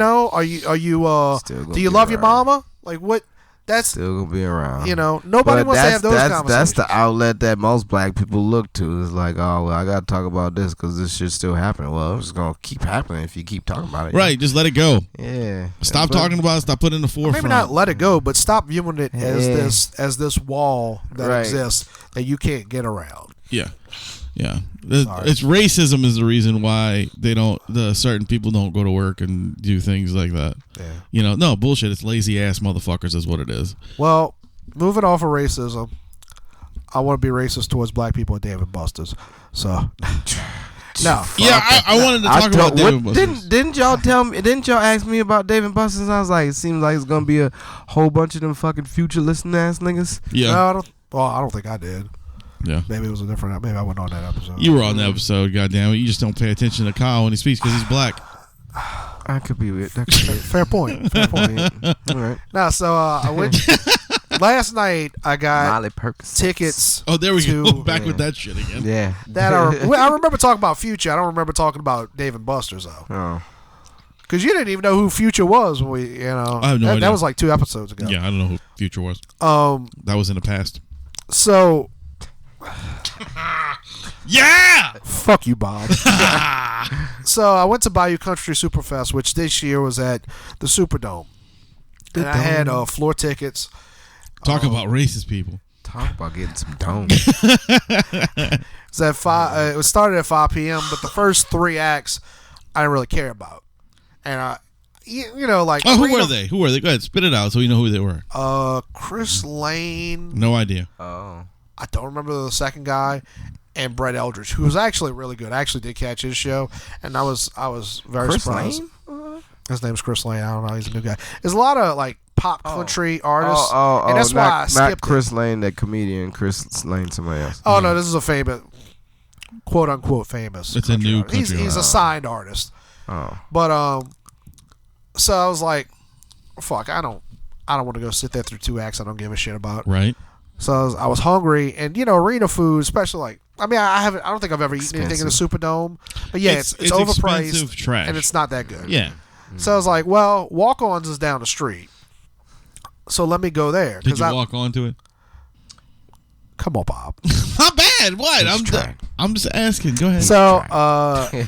Speaker 5: love your mama? Like, what? That's
Speaker 2: still gonna be around.
Speaker 5: Nobody wants to have those conversations.
Speaker 2: That's the outlet that most black people look to. It's like, oh, well, I gotta talk about this because this shit's still happening. Well, it's gonna keep happening if you keep talking about it.
Speaker 3: Right, just let it go.
Speaker 2: Yeah.
Speaker 3: Stop talking about it. Stop putting it in the forefront.
Speaker 5: Maybe not let it go, but stop viewing it as this wall that exists that you can't get around.
Speaker 3: Yeah. It's racism is the reason why certain people don't go to work and do things like that. Yeah. No bullshit. It's lazy ass motherfuckers is what it is.
Speaker 5: Well, moving off of racism, I want to be racist towards black people at Dave and Busters. So No.
Speaker 3: Yeah, I wanted to talk about Dave and Busters.
Speaker 2: Didn't y'all tell me? Didn't y'all ask me about Dave and Busters? I was like, it seems like it's gonna be a whole bunch of them fucking future listening ass niggas.
Speaker 3: Yeah.
Speaker 5: No, I don't think I did.
Speaker 3: Yeah.
Speaker 5: Maybe it was a different. Maybe I wasn't on that episode.
Speaker 3: You were on the episode. Goddamn it! You just don't pay attention to Kyle when he speaks because he's black.
Speaker 2: I could be weird. That could be it.
Speaker 5: Fair point. Fair point.
Speaker 2: All right.
Speaker 5: No, so I went last night. I got
Speaker 2: Molly Perkins
Speaker 5: tickets.
Speaker 3: Oh, there we go.
Speaker 5: to-
Speaker 3: Back with that shit again.
Speaker 2: Yeah.
Speaker 5: That I remember talking about Future. I don't remember talking about Dave and Busters though.
Speaker 2: Oh.
Speaker 5: Because you didn't even know who Future was when we,
Speaker 3: I have no idea.
Speaker 5: That was like 2 episodes ago.
Speaker 3: Yeah, I don't know who Future was. That was in the past.
Speaker 5: So.
Speaker 3: Yeah.
Speaker 5: Fuck you, Bob. So I went to Bayou Country Superfest, which this year was at the Superdome, and I had floor tickets.
Speaker 3: Talk about racist people.
Speaker 2: Talk about getting some dome.
Speaker 5: It was at 5. It was started at 5 p.m., but the first 3 acts I didn't really care about, and you know, like
Speaker 3: who were they? Who were they? Go ahead, spit it out so you know who they were.
Speaker 5: Chris Lane.
Speaker 3: No idea.
Speaker 2: Oh.
Speaker 5: I don't remember the second guy, and Brett Eldridge, who was actually really good. I actually did catch his show, and I was very
Speaker 2: Chris
Speaker 5: surprised.
Speaker 2: Lane?
Speaker 5: His name's Chris Lane. I don't know. He's a new guy. There's a lot of like pop country artists, and that's why I skipped
Speaker 2: not Chris Lane, that comedian. Chris Lane, somebody else.
Speaker 5: Oh no, this is a famous, quote unquote famous.
Speaker 3: It's a new
Speaker 5: artist.
Speaker 3: country
Speaker 5: He's a signed artist.
Speaker 2: Oh.
Speaker 5: But so I was like, fuck, I don't want to go sit there through 2 acts I don't give a shit about.
Speaker 3: Right.
Speaker 5: So I was hungry, and you know, arena food, especially like, I mean, I don't think I've ever eaten anything in a Superdome, but yeah, it's overpriced,
Speaker 3: trash.
Speaker 5: and it's not that good.
Speaker 3: Yeah.
Speaker 5: So I was like, well, Walk-Ons is down the street, so let me go there.
Speaker 3: Did you walk onto it?
Speaker 5: Come on, Bob.
Speaker 3: Not bad. What? I'm just asking. Go ahead.
Speaker 5: So I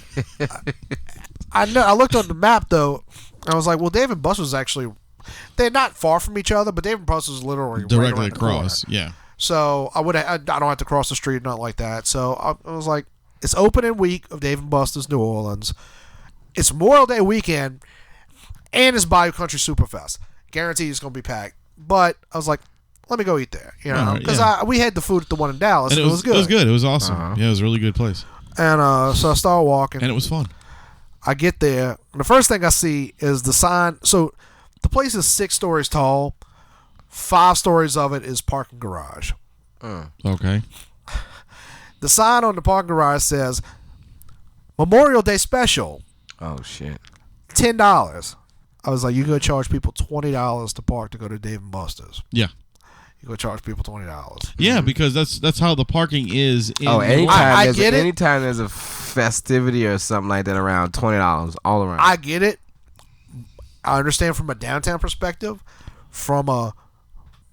Speaker 5: looked on the map though. I was like, well, Dave and Busters actually, they're not far from each other, but Dave and Busters is literally
Speaker 3: directly
Speaker 5: right
Speaker 3: across. Yeah.
Speaker 5: So I don't have to cross the street, not like that. So I was like, it's opening week of Dave and Busters New Orleans. It's Memorial Day weekend, and it's Bayou Country Superfest. Guaranteed it's gonna be packed. But I was like, let me go eat there, you know, because we had the food at the one in Dallas, and it was good.
Speaker 3: It was good. It was awesome. Yeah, it was a really good place.
Speaker 5: And so I started walking,
Speaker 3: and it was fun.
Speaker 5: I get there, and the first thing I see is the sign. So the place is 6 stories tall. 5 stories of it is parking garage.
Speaker 3: Okay.
Speaker 5: The sign on the parking garage says Memorial Day special.
Speaker 2: Oh shit.
Speaker 5: $10. I was like, you gonna charge people $20 to park to go to Dave and Busters?
Speaker 3: Yeah.
Speaker 5: You gonna charge people $20?
Speaker 3: Yeah, because that's how the parking is.
Speaker 2: Anytime there's a festivity or something like that around, $20 all around.
Speaker 5: I get it. I understand from a downtown perspective, from a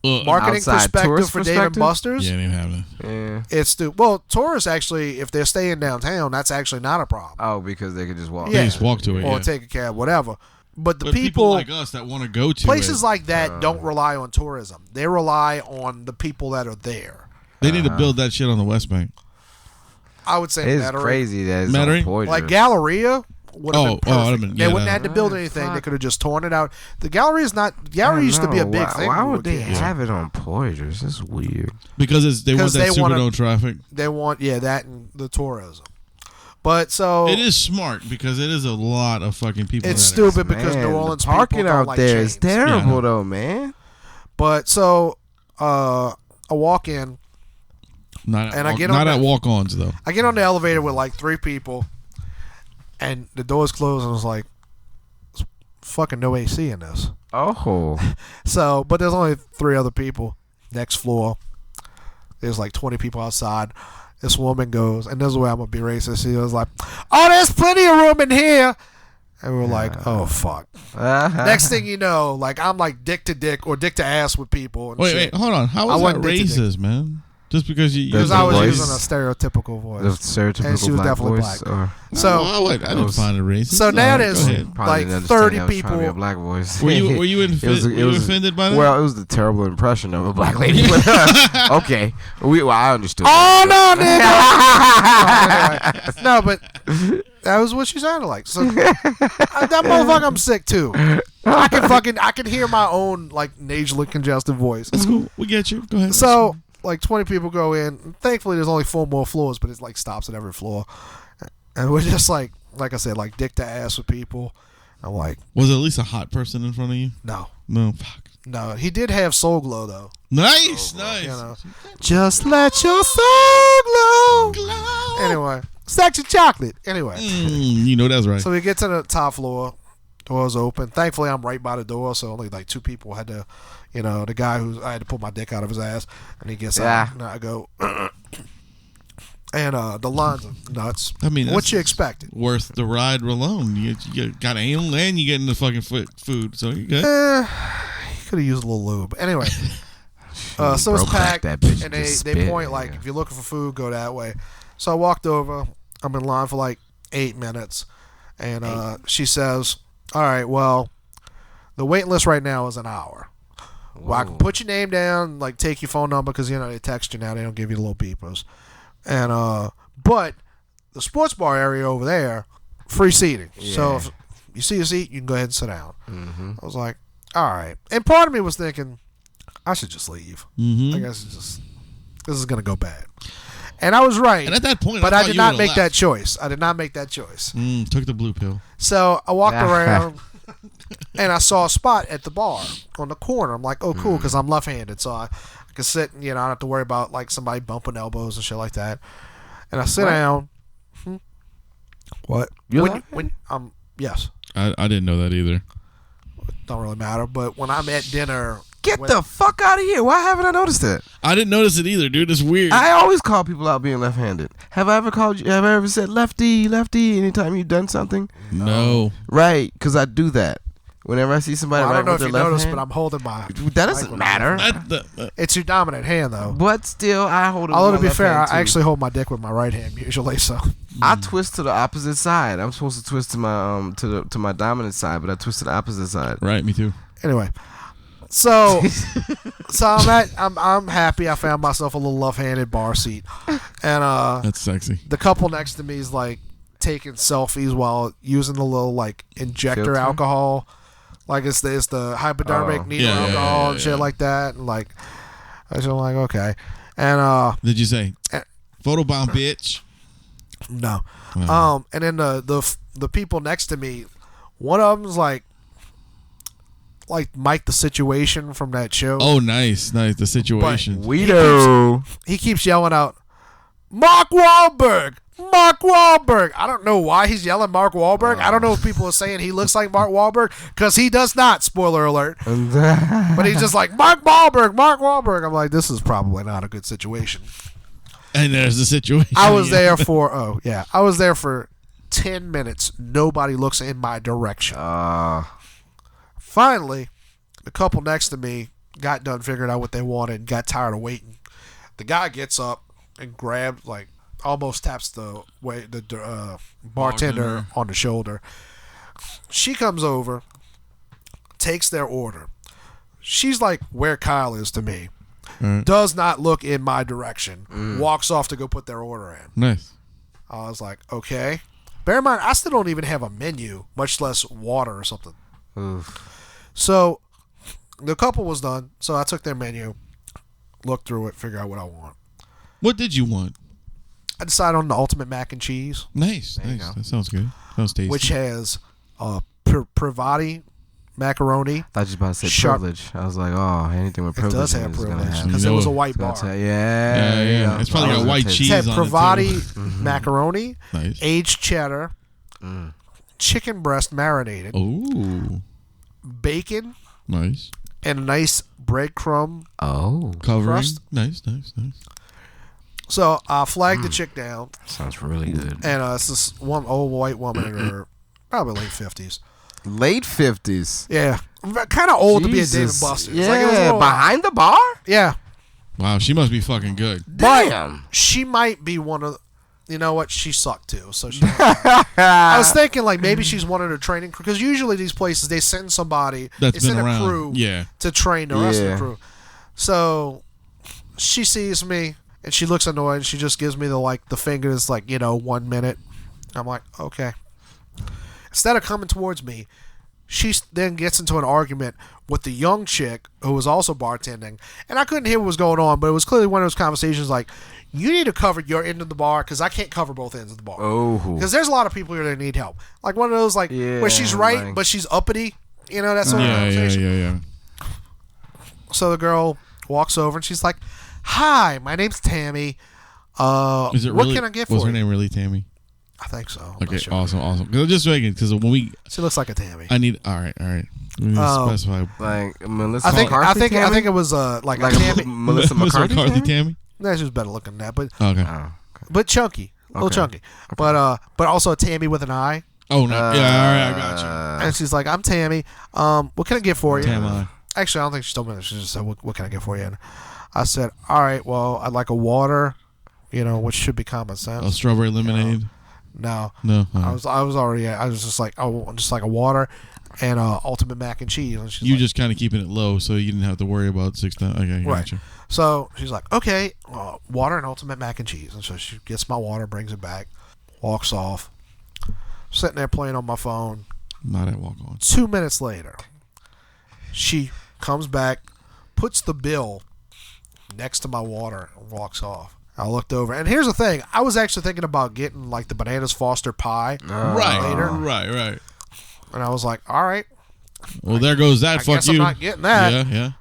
Speaker 5: marketing perspective for Dave and Busters.
Speaker 3: Yeah, they didn't have that.
Speaker 2: Yeah.
Speaker 5: It's tourists actually, if they're staying downtown, that's actually not a problem.
Speaker 2: Oh, because they could just walk.
Speaker 3: Yeah, just walk to it,
Speaker 5: or take a cab, whatever. But
Speaker 3: people like us that want to go to
Speaker 5: places like that don't rely on tourism. They rely on the people that are there.
Speaker 3: They need to build that shit on the West Bank.
Speaker 5: I would say
Speaker 2: it's crazy that it's on Poydras.
Speaker 5: Like Galleria would have been perfect. They wouldn't have to build anything.
Speaker 2: Fuck.
Speaker 5: They could have just torn it out. The Galleria is not. Galleria used to be a big thing.
Speaker 2: Why would they have it on Poydras? That's weird.
Speaker 3: Because they want that Superdome traffic.
Speaker 5: They want that and the tourism. But so
Speaker 3: it is smart because it is a lot of fucking people.
Speaker 5: It's stupid because New Orleans
Speaker 2: parking
Speaker 5: people don't
Speaker 2: out
Speaker 5: like
Speaker 2: there
Speaker 5: chains.
Speaker 2: is terrible though, man.
Speaker 5: But so I walk in.
Speaker 3: Not at Walk-Ons though.
Speaker 5: I get on the elevator with like 3 people, and the doors close, and I was like, "There's fucking no AC in this."
Speaker 2: Oh.
Speaker 5: So, but there's only 3 other people. Next floor, there's like 20 people outside. This woman goes, and this is where I'm gonna be racist. She was like, "Oh, there's plenty of room in here," and we were like, "Oh fuck." Next thing you know, like I'm like dick to dick or dick to ass with people. And
Speaker 3: wait, hold on. How was that racist, man? Just because
Speaker 5: because I was using a stereotypical voice.
Speaker 2: The stereotypical
Speaker 5: and she was
Speaker 2: black
Speaker 5: definitely
Speaker 2: voice,
Speaker 5: black. So
Speaker 3: I didn't find it racist.
Speaker 5: So now there's like 30 people.
Speaker 2: To be a black voice.
Speaker 3: Were you offended by that?
Speaker 2: Well, it was the terrible impression of a black lady. Okay, I understood.
Speaker 5: Oh no, nigga! No, but that was what she sounded like. So that motherfucker, I'm sick too. I can hear my own like nasally congested voice.
Speaker 3: That's cool. We get you. Go ahead.
Speaker 5: So like 20 people go in. Thankfully, there's only 4 more floors, but it like stops at every floor. And we're just like I said, like dick to ass with people. I'm like,
Speaker 3: was it at least a hot person in front of you?
Speaker 5: No.
Speaker 3: Fuck.
Speaker 5: No, he did have soul glow though.
Speaker 3: Nice.
Speaker 5: You know, just let your soul glow. Anyway, sex and chocolate. Anyway,
Speaker 3: you know that's right.
Speaker 5: So we get to the top floor. Doors open. Thankfully, I'm right by the door, so only like 2 people had to, you know, the guy who I had to pull my dick out of his ass, and he gets out. And I go, and the lines are nuts.
Speaker 3: I mean,
Speaker 5: what you expected?
Speaker 3: Worth the ride alone. You got anal and you get into fucking food, so you good.
Speaker 5: You could have used a little lube. Anyway, so it's packed, and they point like, if you're looking for food, go that way. So I walked over. I'm in line for like 8 minutes, and she says, all right, well, the wait list right now is an hour. Well, I can put your name down, like take your phone number, because, you know, they text you now. They don't give you the little beepers. And but the sports bar area over there, free seating. Yeah. So if you see a seat, you can go ahead and sit down. Mm-hmm. I was like, all right. And part of me was thinking, I should just leave. Mm-hmm. I guess this is going to go bad. And I was right.
Speaker 3: And at that point,
Speaker 5: but I did not make that choice. I did not make that choice.
Speaker 3: Took the blue pill.
Speaker 5: So I walked around, and I saw a spot at the bar on the corner. I'm like, oh, cool, because I'm left-handed, so I can sit and, you know, I don't have to worry about like somebody bumping elbows and shit like that. And I sit down. What? Yes.
Speaker 3: I didn't know that either.
Speaker 5: Don't really matter. But when I'm at dinner,
Speaker 4: get the fuck out of here! Why haven't I noticed that?
Speaker 3: I didn't notice it either, dude. It's weird.
Speaker 4: I always call people out being left-handed. Have I ever called you? Have I ever said lefty anytime you've done something?
Speaker 3: No.
Speaker 4: Right, because I do that. Whenever I see somebody
Speaker 5: I don't know
Speaker 4: with
Speaker 5: if you
Speaker 4: their left
Speaker 5: noticed,
Speaker 4: hand,
Speaker 5: but I'm holding my.
Speaker 4: That doesn't matter.
Speaker 5: It's your dominant hand, though.
Speaker 4: But still, I hold it.
Speaker 5: Although to be fair, I actually hold my dick with my right hand usually. So
Speaker 4: I twist to the opposite side. I'm supposed to twist to my to my dominant side, but I twist to the opposite side.
Speaker 3: Right, me too.
Speaker 5: Anyway, so I'm happy. I found myself a little left-handed bar seat, and
Speaker 3: that's sexy.
Speaker 5: The couple next to me is like taking selfies while using the little like injector filter? Alcohol. Like it's the hypodermic needle alcohol and shit like that, and like I was like, okay. And
Speaker 3: did you say photobomb, bitch?
Speaker 5: No. And then the people next to me, one of them's like Mike the Situation from that show.
Speaker 3: Oh, nice, The Situation.
Speaker 5: He keeps yelling out, Mark Wahlberg. I don't know why he's yelling Mark Wahlberg. I don't know if people are saying he looks like Mark Wahlberg, because he does not, spoiler alert. But he's just like, Mark Wahlberg. I'm like, this is probably not a good situation.
Speaker 3: And there's the situation.
Speaker 5: I was there for 10 minutes. Nobody looks in my direction. Finally, the couple next to me got done figuring out what they wanted and got tired of waiting. The guy gets up and grabs, like, almost taps the bartender on the shoulder. She comes over, takes their order. She's like where Kyle is to me. Does not look in my direction. Walks off to go put their order in.
Speaker 3: Nice.
Speaker 5: I was like, okay. Bear in mind, I still don't even have a menu, much less water or something. So the couple was done. So I took their menu, looked through it, figured out what I want.
Speaker 3: What did you want?
Speaker 5: I decided on the ultimate mac and cheese.
Speaker 3: Nice. That sounds good. Sounds tasty.
Speaker 5: Which has Pravati macaroni.
Speaker 4: I thought you were about to say privilege. I was like, oh, anything with privilege. It
Speaker 5: does have privilege because it was a white bar.
Speaker 3: Yeah. It's probably got white cheese on it.
Speaker 5: It had Pravati macaroni, aged cheddar, chicken breast marinated, bacon,
Speaker 3: nice,
Speaker 5: and a nice breadcrumb
Speaker 3: covering.
Speaker 5: Crust.
Speaker 3: Nice.
Speaker 5: So I flagged the chick down.
Speaker 4: Sounds really good.
Speaker 5: And it's this one old white woman in her probably late 50s.
Speaker 4: Late 50s?
Speaker 5: Yeah. Kind of old to be a Dave and Busters.
Speaker 4: Yeah, like it was behind the bar?
Speaker 5: Yeah.
Speaker 3: Wow, she must be fucking good.
Speaker 5: Damn. But she might be one of... You know what? She sucked too. So she. I was thinking like maybe she's one of the training crew, because usually these places they send somebody,
Speaker 3: that's
Speaker 5: they
Speaker 3: been
Speaker 5: send
Speaker 3: around.
Speaker 5: a crew to train the rest of the crew. So she sees me and she looks annoyed and she just gives me the fingers 1 minute. I'm like, okay. Instead of coming towards me, she then gets into an argument with the young chick who was also bartending, and I couldn't hear what was going on, but it was clearly one of those conversations like, you need to cover your end of the bar because I can't cover both ends of the bar.
Speaker 2: Oh,
Speaker 5: because there's a lot of people here that need help. Like one of those where she's right but she's uppity, that sort of conversation.
Speaker 3: Yeah.
Speaker 5: So the girl walks over and she's like, "Hi, my name's Tammy.
Speaker 3: Is it
Speaker 5: what
Speaker 3: really,
Speaker 5: can I get for you?"
Speaker 3: Was her name really Tammy?
Speaker 5: I think so.
Speaker 3: Okay, awesome. Just making because when we,
Speaker 5: she looks like a Tammy.
Speaker 3: I need. All right. We need to specify.
Speaker 2: Like Melissa.
Speaker 5: I think it was
Speaker 2: like
Speaker 5: a Tammy.
Speaker 2: Melissa McCarthy
Speaker 3: Tammy.
Speaker 5: No, she was better looking than that, but
Speaker 3: okay.
Speaker 5: But chunky, a little chunky, but also a Tammy with an eye.
Speaker 3: Oh no! Yeah, all right, I got you.
Speaker 5: And she's like, "I'm Tammy. What can I get for you?"
Speaker 3: Tammy.
Speaker 5: Actually, I don't think she told me that. She just said, "What can I get for you?" And I said, "All right, well, I'd like a water, which should be common sense."
Speaker 3: A strawberry lemonade.
Speaker 5: No.
Speaker 3: Uh-huh.
Speaker 5: I was just like, just like a water and ultimate mac and cheese. And she's
Speaker 3: just kind of keeping it low, so you didn't have to worry about 6 times. Okay,
Speaker 5: right.
Speaker 3: Gotcha.
Speaker 5: So she's like, okay, water and ultimate mac and cheese. And so she gets my water, brings it back, walks off. Sitting there playing on my phone.
Speaker 3: Not at Walk-Ons.
Speaker 5: 2 minutes later, she comes back, puts the bill next to my water, and walks off. I looked over, and here's the thing: I was actually thinking about getting like the Bananas Foster pie later.
Speaker 3: Right.
Speaker 5: And I was like, all right.
Speaker 3: Well, there goes that.
Speaker 5: I
Speaker 3: Fuck
Speaker 5: guess
Speaker 3: you.
Speaker 5: I'm not getting that.
Speaker 3: Yeah.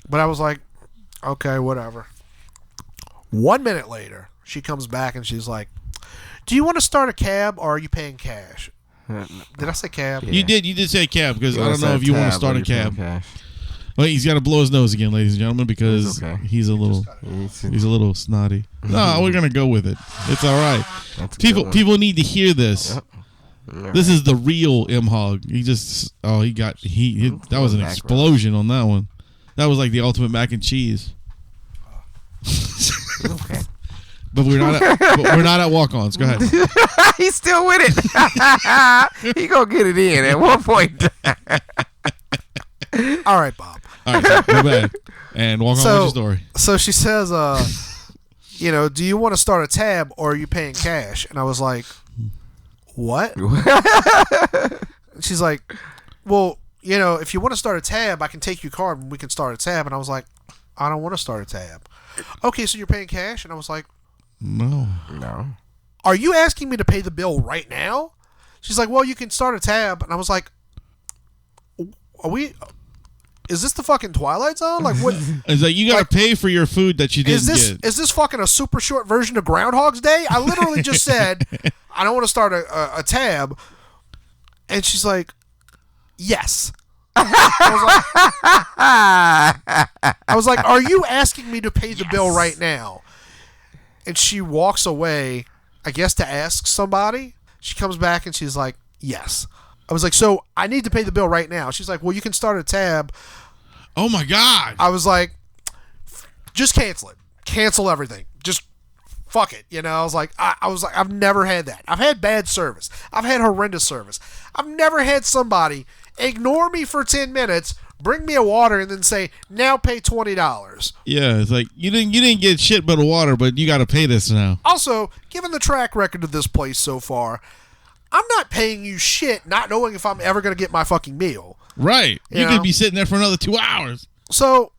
Speaker 5: But I was like, okay, whatever. 1 minute later, she comes back and she's like, "Do you want to start a cab or are you paying cash?" Did I say cab?
Speaker 3: Yeah. You did say cab because I don't know if you want to start a cab. Well, he's got to blow his nose again, ladies and gentlemen, because he's a little snotty. No, we're gonna go with it. It's all right. People need to hear this.
Speaker 2: Yep.
Speaker 3: This is the real MHOG. That was an explosion on that one. That was like the ultimate mac and cheese. But we're not at Walk-Ons. Go ahead.
Speaker 4: He's still with it. He gonna get it in at one point.
Speaker 5: All right, Bob.
Speaker 3: All right, so go back and walk on with your story.
Speaker 5: So she says, do you want to start a tab or are you paying cash? And I was like, what? She's like, well, if you want to start a tab, I can take your card and we can start a tab. And I was like, I don't want to start a tab. Okay, so you're paying cash? And I was like,
Speaker 3: no.
Speaker 5: Are you asking me to pay the bill right now? She's like, well, you can start a tab. And I was like, is this the fucking Twilight Zone? Like what?
Speaker 3: It's like you gotta pay for your food that you didn't get.
Speaker 5: Is this fucking a super short version of Groundhog's Day? I literally just said I don't want to start a tab, and she's like, yes. I was like, are you asking me to pay the bill right now? And she walks away, I guess to ask somebody. She comes back and she's like, yes. I was like, so I need to pay the bill right now. She's like, well, you can start a tab.
Speaker 3: Oh my God.
Speaker 5: I was like, just cancel it. Cancel everything. Just fuck it. I was like, I've never had that. I've had bad service. I've had horrendous service. I've never had somebody ignore me for 10 minutes, bring me a water, and then say, now pay $20.
Speaker 3: Yeah, it's like you didn't get shit but a water, but you got to pay this now.
Speaker 5: Also, given the track record of this place so far, I'm not paying you shit not knowing if I'm ever going to get my fucking meal.
Speaker 3: Right. You could be sitting there for another 2 hours.
Speaker 5: So,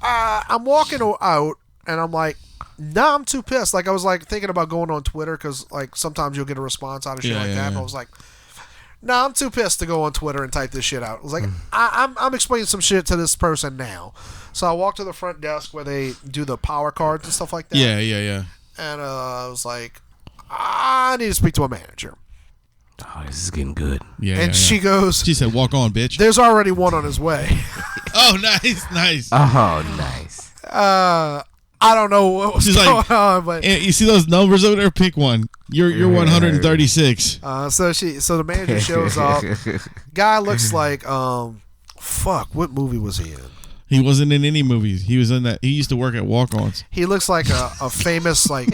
Speaker 5: I'm walking out, and I'm like, nah, I'm too pissed. Like, I was, like, thinking about going on Twitter, because, like, sometimes you'll get a response out of shit like that, and I was like, nah, I'm too pissed to go on Twitter and type this shit out. I was like, I'm explaining some shit to this person now. So I walked to the front desk where they do the power cards and stuff like that.
Speaker 3: Yeah.
Speaker 5: And I was like, I need to speak to a manager.
Speaker 4: Oh, this is getting good.
Speaker 3: Yeah.
Speaker 5: And she goes,
Speaker 3: she said, walk on, bitch.
Speaker 5: There's already one on his way.
Speaker 3: Oh, nice.
Speaker 4: Oh, nice.
Speaker 5: I don't know what was going on, but
Speaker 3: you see those numbers over there? Pick one. You're 136.
Speaker 5: So the manager shows up. Guy looks like what movie was he in?
Speaker 3: He wasn't in any movies. He was in that. He used to work at Walk-Ons.
Speaker 5: He looks like a famous like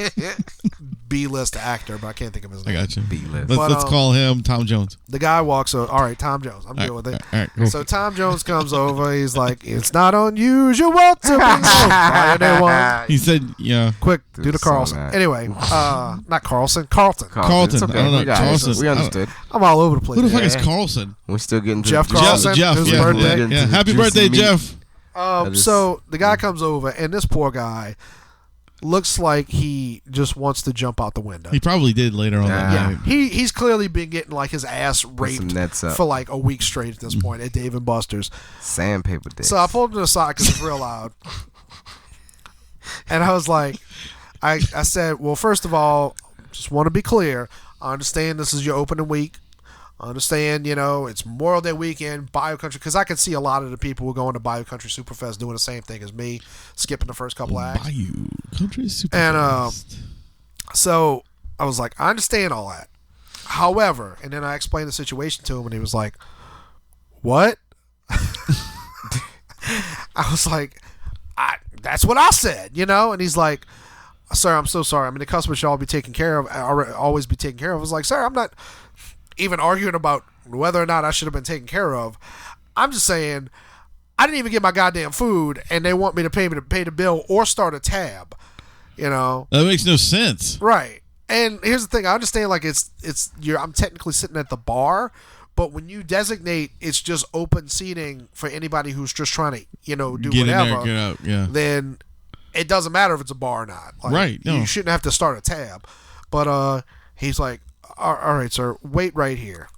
Speaker 5: B-list actor, but I can't think of his name.
Speaker 3: I got you.
Speaker 2: B-list.
Speaker 3: Let's call him Tom Jones.
Speaker 5: The guy walks over. All right, Tom Jones. I'm good with it.
Speaker 3: All right, cool.
Speaker 5: So Tom Jones comes over. He's like, "It's not unusual to be by anyone."
Speaker 3: He said, "Yeah,
Speaker 5: Quick, do the Carlson." Anyway, not Carlson. Carlton.
Speaker 3: Carlton.
Speaker 2: Okay.
Speaker 3: I don't know. Carlson.
Speaker 2: We understood.
Speaker 5: I'm all over the place.
Speaker 3: Who the fuck is Carlson?
Speaker 2: We're still getting to
Speaker 5: Jeff Carlson.
Speaker 3: Jeff.
Speaker 5: Whose
Speaker 3: Yeah,
Speaker 5: birthday?
Speaker 3: yeah. Happy birthday, Jeff.
Speaker 5: So the guy comes over, and this poor guy looks like he just wants to jump out the window.
Speaker 3: He probably did later on that
Speaker 5: Yeah,
Speaker 3: night.
Speaker 5: he's clearly been getting like his ass raped for like a week straight at this point at Dave and Buster's.
Speaker 2: Sandpaper dick.
Speaker 5: So I pulled him to the side because it's real loud, and I was like, I said, well, first of all, just want to be clear. I understand this is your opening week. I understand, it's Memorial Day weekend, BioCountry, because I can see a lot of the people who are going to BioCountry Superfest doing the same thing as me, skipping the first couple acts.
Speaker 3: BioCountry Superfest.
Speaker 5: And so I was like, I understand all that. However, and then I explained the situation to him, and he was like, what? I was like, that's what I said, And he's like, sir, I'm so sorry. I mean, the customers should all be taken care of, always be taken care of. I was like, sir, I'm not even arguing about whether or not I should have been taken care of. I'm just saying I didn't even get my goddamn food, and they want me to pay the bill or start a tab. That
Speaker 3: makes no sense.
Speaker 5: Right. And here's the thing: I understand, like I'm technically sitting at the bar, but when you designate it's just open seating for anybody who's just trying to do
Speaker 3: get
Speaker 5: whatever,
Speaker 3: in there, get out, yeah.
Speaker 5: Then it doesn't matter if it's a bar or not. Like,
Speaker 3: right. No.
Speaker 5: You shouldn't have to start a tab. But he's like, all right, sir, wait right here.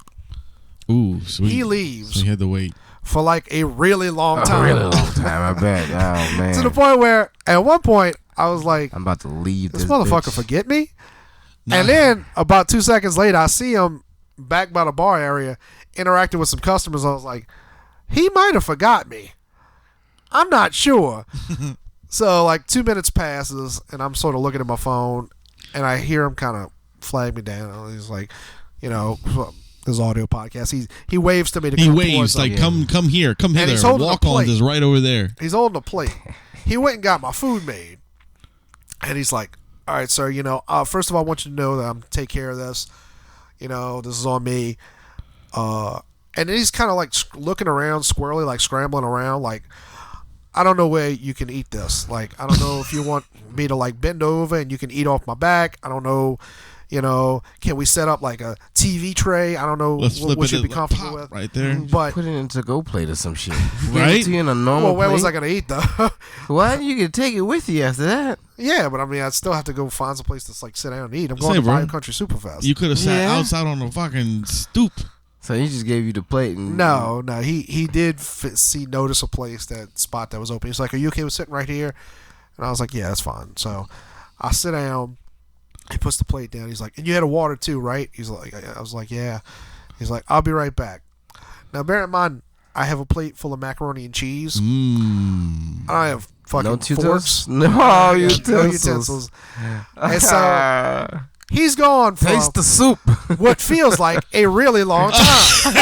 Speaker 3: Ooh, sweet.
Speaker 5: He leaves.
Speaker 3: So he had to wait
Speaker 5: for like a really long time.
Speaker 2: A really long time, I bet. Oh, man.
Speaker 5: To the point where, at one point, I was like,
Speaker 2: I'm about to leave this
Speaker 5: motherfucker
Speaker 2: bitch.
Speaker 5: forget me? Nah. And then, about 2 seconds later, I see him back by the bar area interacting with some customers. I was like, he might have forgot me. I'm not sure. So, like, 2 minutes passes, and I'm sort of looking at my phone, and I hear him kind of flag me down. He's like, this audio podcast. He waves to me to come. He waves
Speaker 3: like, come here, come
Speaker 5: and
Speaker 3: hither. Walk-Ons is right over there.
Speaker 5: He's holding a plate. He went and got my food made, and he's like, all right, sir, first of all, I want you to know that I'm take care of this. This is on me. And then he's kind of like looking around squirrely, like scrambling around, like, I don't know where you can eat this. Like, I don't know if you want me to like bend over and you can eat off my back. I don't know, can we set up like a TV tray? I don't know what you'd be comfortable with.
Speaker 3: Right there.
Speaker 5: But
Speaker 2: put it in a to-go plate or some shit.
Speaker 3: Right?
Speaker 2: Give it to you in a normal
Speaker 5: where
Speaker 2: plate.
Speaker 5: was I going to eat though?
Speaker 2: What? You can take it with you after that.
Speaker 5: Yeah, but I mean, I'd still have to go find some place to like sit down and eat. I'm going to BioCountry Superfest.
Speaker 3: You could have sat outside on the fucking stoop.
Speaker 2: So he just gave you the plate and
Speaker 5: No, he did notice a place, that spot that was open. He's like, "Are you okay with sitting right here?" And I was like, "Yeah, that's fine." So I sit down. He puts the plate down. He's like, "And you had a water too, right?" He's like, "I was like, yeah." He's like, "I'll be right back." Now, bear in mind, I have a plate full of macaroni and cheese. I have fucking forks.
Speaker 2: No utensils.
Speaker 5: And so he's gone for
Speaker 2: taste the soup.
Speaker 5: what feels like a really long time.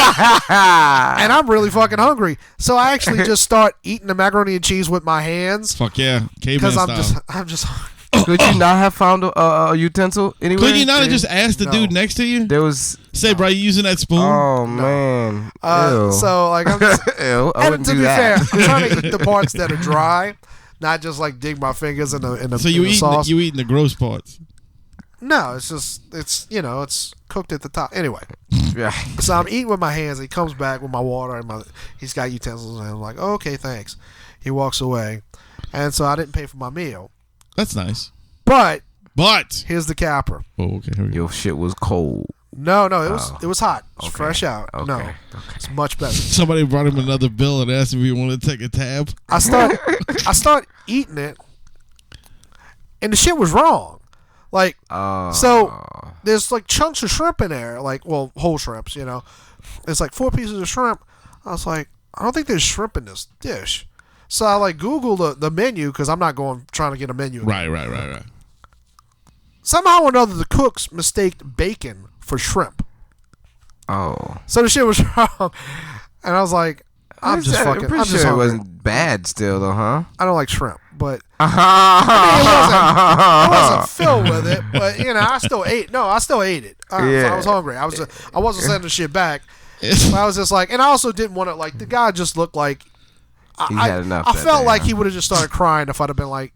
Speaker 5: And I'm really fucking hungry. So I actually just start eating the macaroni and cheese with my hands.
Speaker 3: Fuck yeah.
Speaker 5: Because I'm just
Speaker 2: Could you not have found a utensil anywhere?
Speaker 3: Could you not have just asked the dude next to you?
Speaker 2: There was.
Speaker 3: Say, bro, you using that spoon?
Speaker 2: Oh, man.
Speaker 5: So, like, I'm just.
Speaker 2: Ew, I wouldn't
Speaker 5: to
Speaker 2: do
Speaker 5: be
Speaker 2: that.
Speaker 5: fair, I'm trying to eat the parts that are dry, not just like dig my fingers in the
Speaker 3: So you
Speaker 5: sauce.
Speaker 3: You eating the gross parts?
Speaker 5: No, it's just it's cooked at the top. Anyway,
Speaker 2: Yeah.
Speaker 5: so I'm eating with my hands. He comes back with my water and he's got utensils, and I'm like, oh, okay, thanks. He walks away, and so I didn't pay for my meal.
Speaker 3: That's nice.
Speaker 5: But
Speaker 3: here's
Speaker 5: the capper.
Speaker 3: Oh, okay. Here we go.
Speaker 2: Your shit was cold.
Speaker 5: No, it was hot. It was fresh out.
Speaker 2: Okay.
Speaker 5: No, it's much better.
Speaker 3: Somebody brought him another bill and asked if he wanted to take a tab.
Speaker 5: I start eating it, and the shit was wrong. Like, so there's like chunks of shrimp in there, like, well, whole shrimps, There's like 4 pieces of shrimp. I was like, I don't think there's shrimp in this dish. So I like Googled the menu because I'm not trying to get a menu.
Speaker 3: Right.
Speaker 5: Somehow or another, the cooks mistaked bacon for shrimp.
Speaker 2: Oh.
Speaker 5: So the shit was wrong, and I was like, I'm just
Speaker 2: sure it wasn't bad still though, huh?
Speaker 5: I don't like shrimp, but
Speaker 2: I
Speaker 5: I wasn't filled with it, but I still ate. No, I still ate it. I was hungry. I wasn't sending the shit back. I was just like, and I also didn't want to like. The guy just looked like
Speaker 2: he had enough.
Speaker 5: I felt like he would have just started crying if I'd have been like,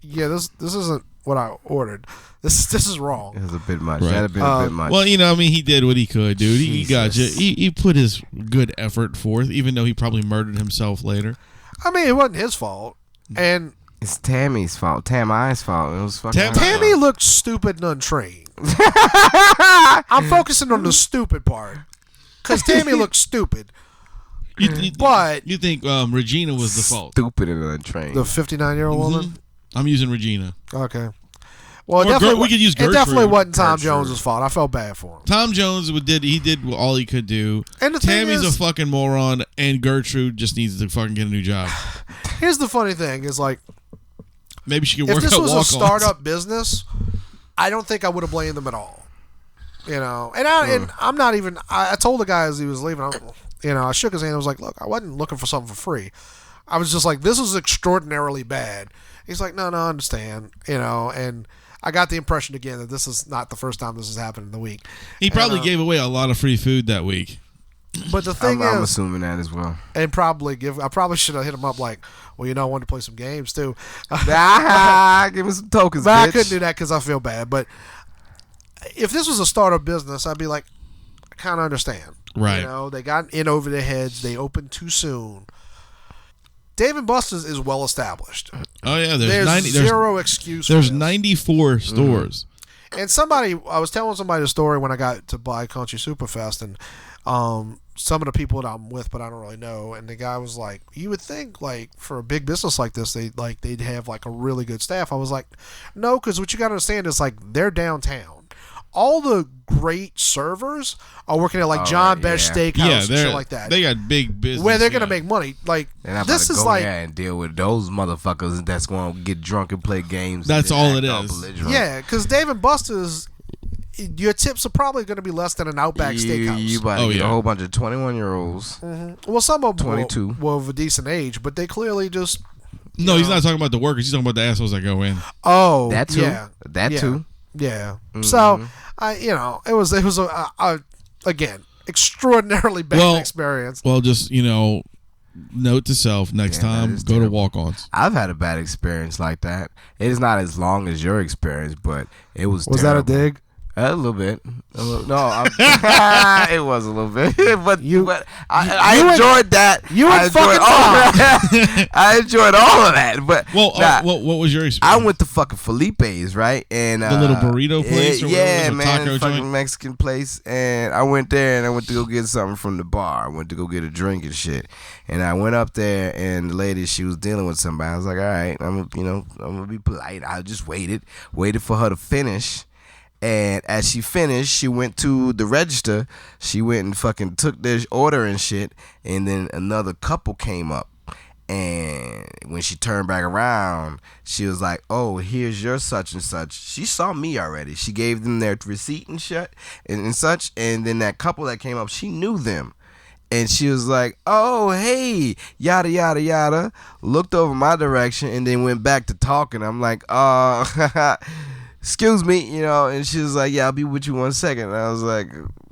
Speaker 5: yeah, this isn't what I ordered. This is wrong.
Speaker 2: It was a bit much. Right. That had been a bit much.
Speaker 3: Well, he did what he could, dude. He got you. He put his good effort forth, even though he probably murdered himself later.
Speaker 5: I mean, it wasn't his fault, and
Speaker 2: it's Tammy's fault. Tammy's fault. It was fucking.
Speaker 5: Tammy looked stupid and untrained. I'm focusing on the stupid part because Tammy looked stupid. But
Speaker 3: you think Regina was the fault?
Speaker 2: Stupid and untrained.
Speaker 5: The 59-year-old woman.
Speaker 3: I'm using Regina.
Speaker 5: Okay. Well, we could use Gertrude. It definitely wasn't Tom Jones' fault. I felt bad for him.
Speaker 3: Tom Jones did all he could do.
Speaker 5: And
Speaker 3: Tammy's a fucking moron, and Gertrude just needs to fucking get a new job.
Speaker 5: Here's the funny thing: is like
Speaker 3: maybe she could work.
Speaker 5: If this was
Speaker 3: Walk-Ons.
Speaker 5: a startup business, I don't think I would have blamed them at all. And I'm not even. I told the guy as he was leaving. I shook his hand. I was like, "Look, I wasn't looking for something for free. I was just like, this is extraordinarily bad." He's like, "No, I understand." And I got the impression again that this is not the first time this has happened in the week.
Speaker 3: He probably gave away a lot of free food that week.
Speaker 5: But the thing
Speaker 2: I'm assuming that as well.
Speaker 5: And I probably should have hit him up like, well, I wanted to play some games too.
Speaker 2: Give me some tokens,
Speaker 5: but
Speaker 2: bitch.
Speaker 5: I couldn't do that because I feel bad. But if this was a startup business, I'd be like, I kind of understand.
Speaker 3: Right.
Speaker 5: They got in over their heads. They opened too soon. Dave and Buster's is well established.
Speaker 3: Oh yeah,
Speaker 5: there's zero excuse.
Speaker 3: There's 94 stores.
Speaker 5: And I was telling somebody a story when I got to Buy Country Superfest, and some of the people that I'm with, but I don't really know. And the guy was like, "You would think like for a big business like this, they'd have like a really good staff." I was like, "No, because what you got to understand is like they're downtown. All the great servers are working at like John Best Steakhouse and shit like that.
Speaker 3: They got big business
Speaker 5: where they're gonna make money. Like this is like
Speaker 2: and deal with those motherfuckers that's gonna get drunk and play games.
Speaker 3: That's all it is.
Speaker 5: Yeah, because Dave and Buster's, your tips are probably gonna be less than an Outback Steakhouse.
Speaker 2: You about to get a whole bunch of 21-year-olds.
Speaker 5: Mm-hmm. Well, some of them
Speaker 2: 22
Speaker 5: were of a decent age, but they clearly just.
Speaker 3: No, he's not talking about the workers. He's talking about the assholes that go in.
Speaker 5: Oh,
Speaker 2: that too.
Speaker 5: Yeah.
Speaker 2: That too.
Speaker 5: Yeah. Mm-hmm. So it was a again extraordinarily bad experience.
Speaker 3: Well, just note to self: next time, go to Walk-Ons.
Speaker 2: I've had a bad experience like that. It is not as long as your experience, but it was.
Speaker 5: Was
Speaker 2: terrible.
Speaker 5: that a dig?
Speaker 2: A little bit. It was a little bit, but I enjoyed that. I enjoyed all of that. But
Speaker 3: what was your experience?
Speaker 2: I went to fucking Felipe's, right, and
Speaker 3: the little burrito place,
Speaker 2: taco fucking joint? Mexican place, and I went there and I went to go get something from the bar. I went to go get a drink and shit, and I went up there and the lady, she was dealing with somebody. I was like, all right, I'm gonna be polite. I just waited for her to finish. And as she finished, she went to the register. She went and fucking took their order and shit. And then another couple came up. And when she turned back around, she was like, "Oh, here's your such and such." She saw me already. She gave them their receipt and shit and such. And then that couple that came up, she knew them. And she was like, "Oh, hey, yada, yada, yada." Looked over my direction and then went back to talking. I'm like, excuse me, and she was like, "Yeah, I'll be with you 1 second." And I was like,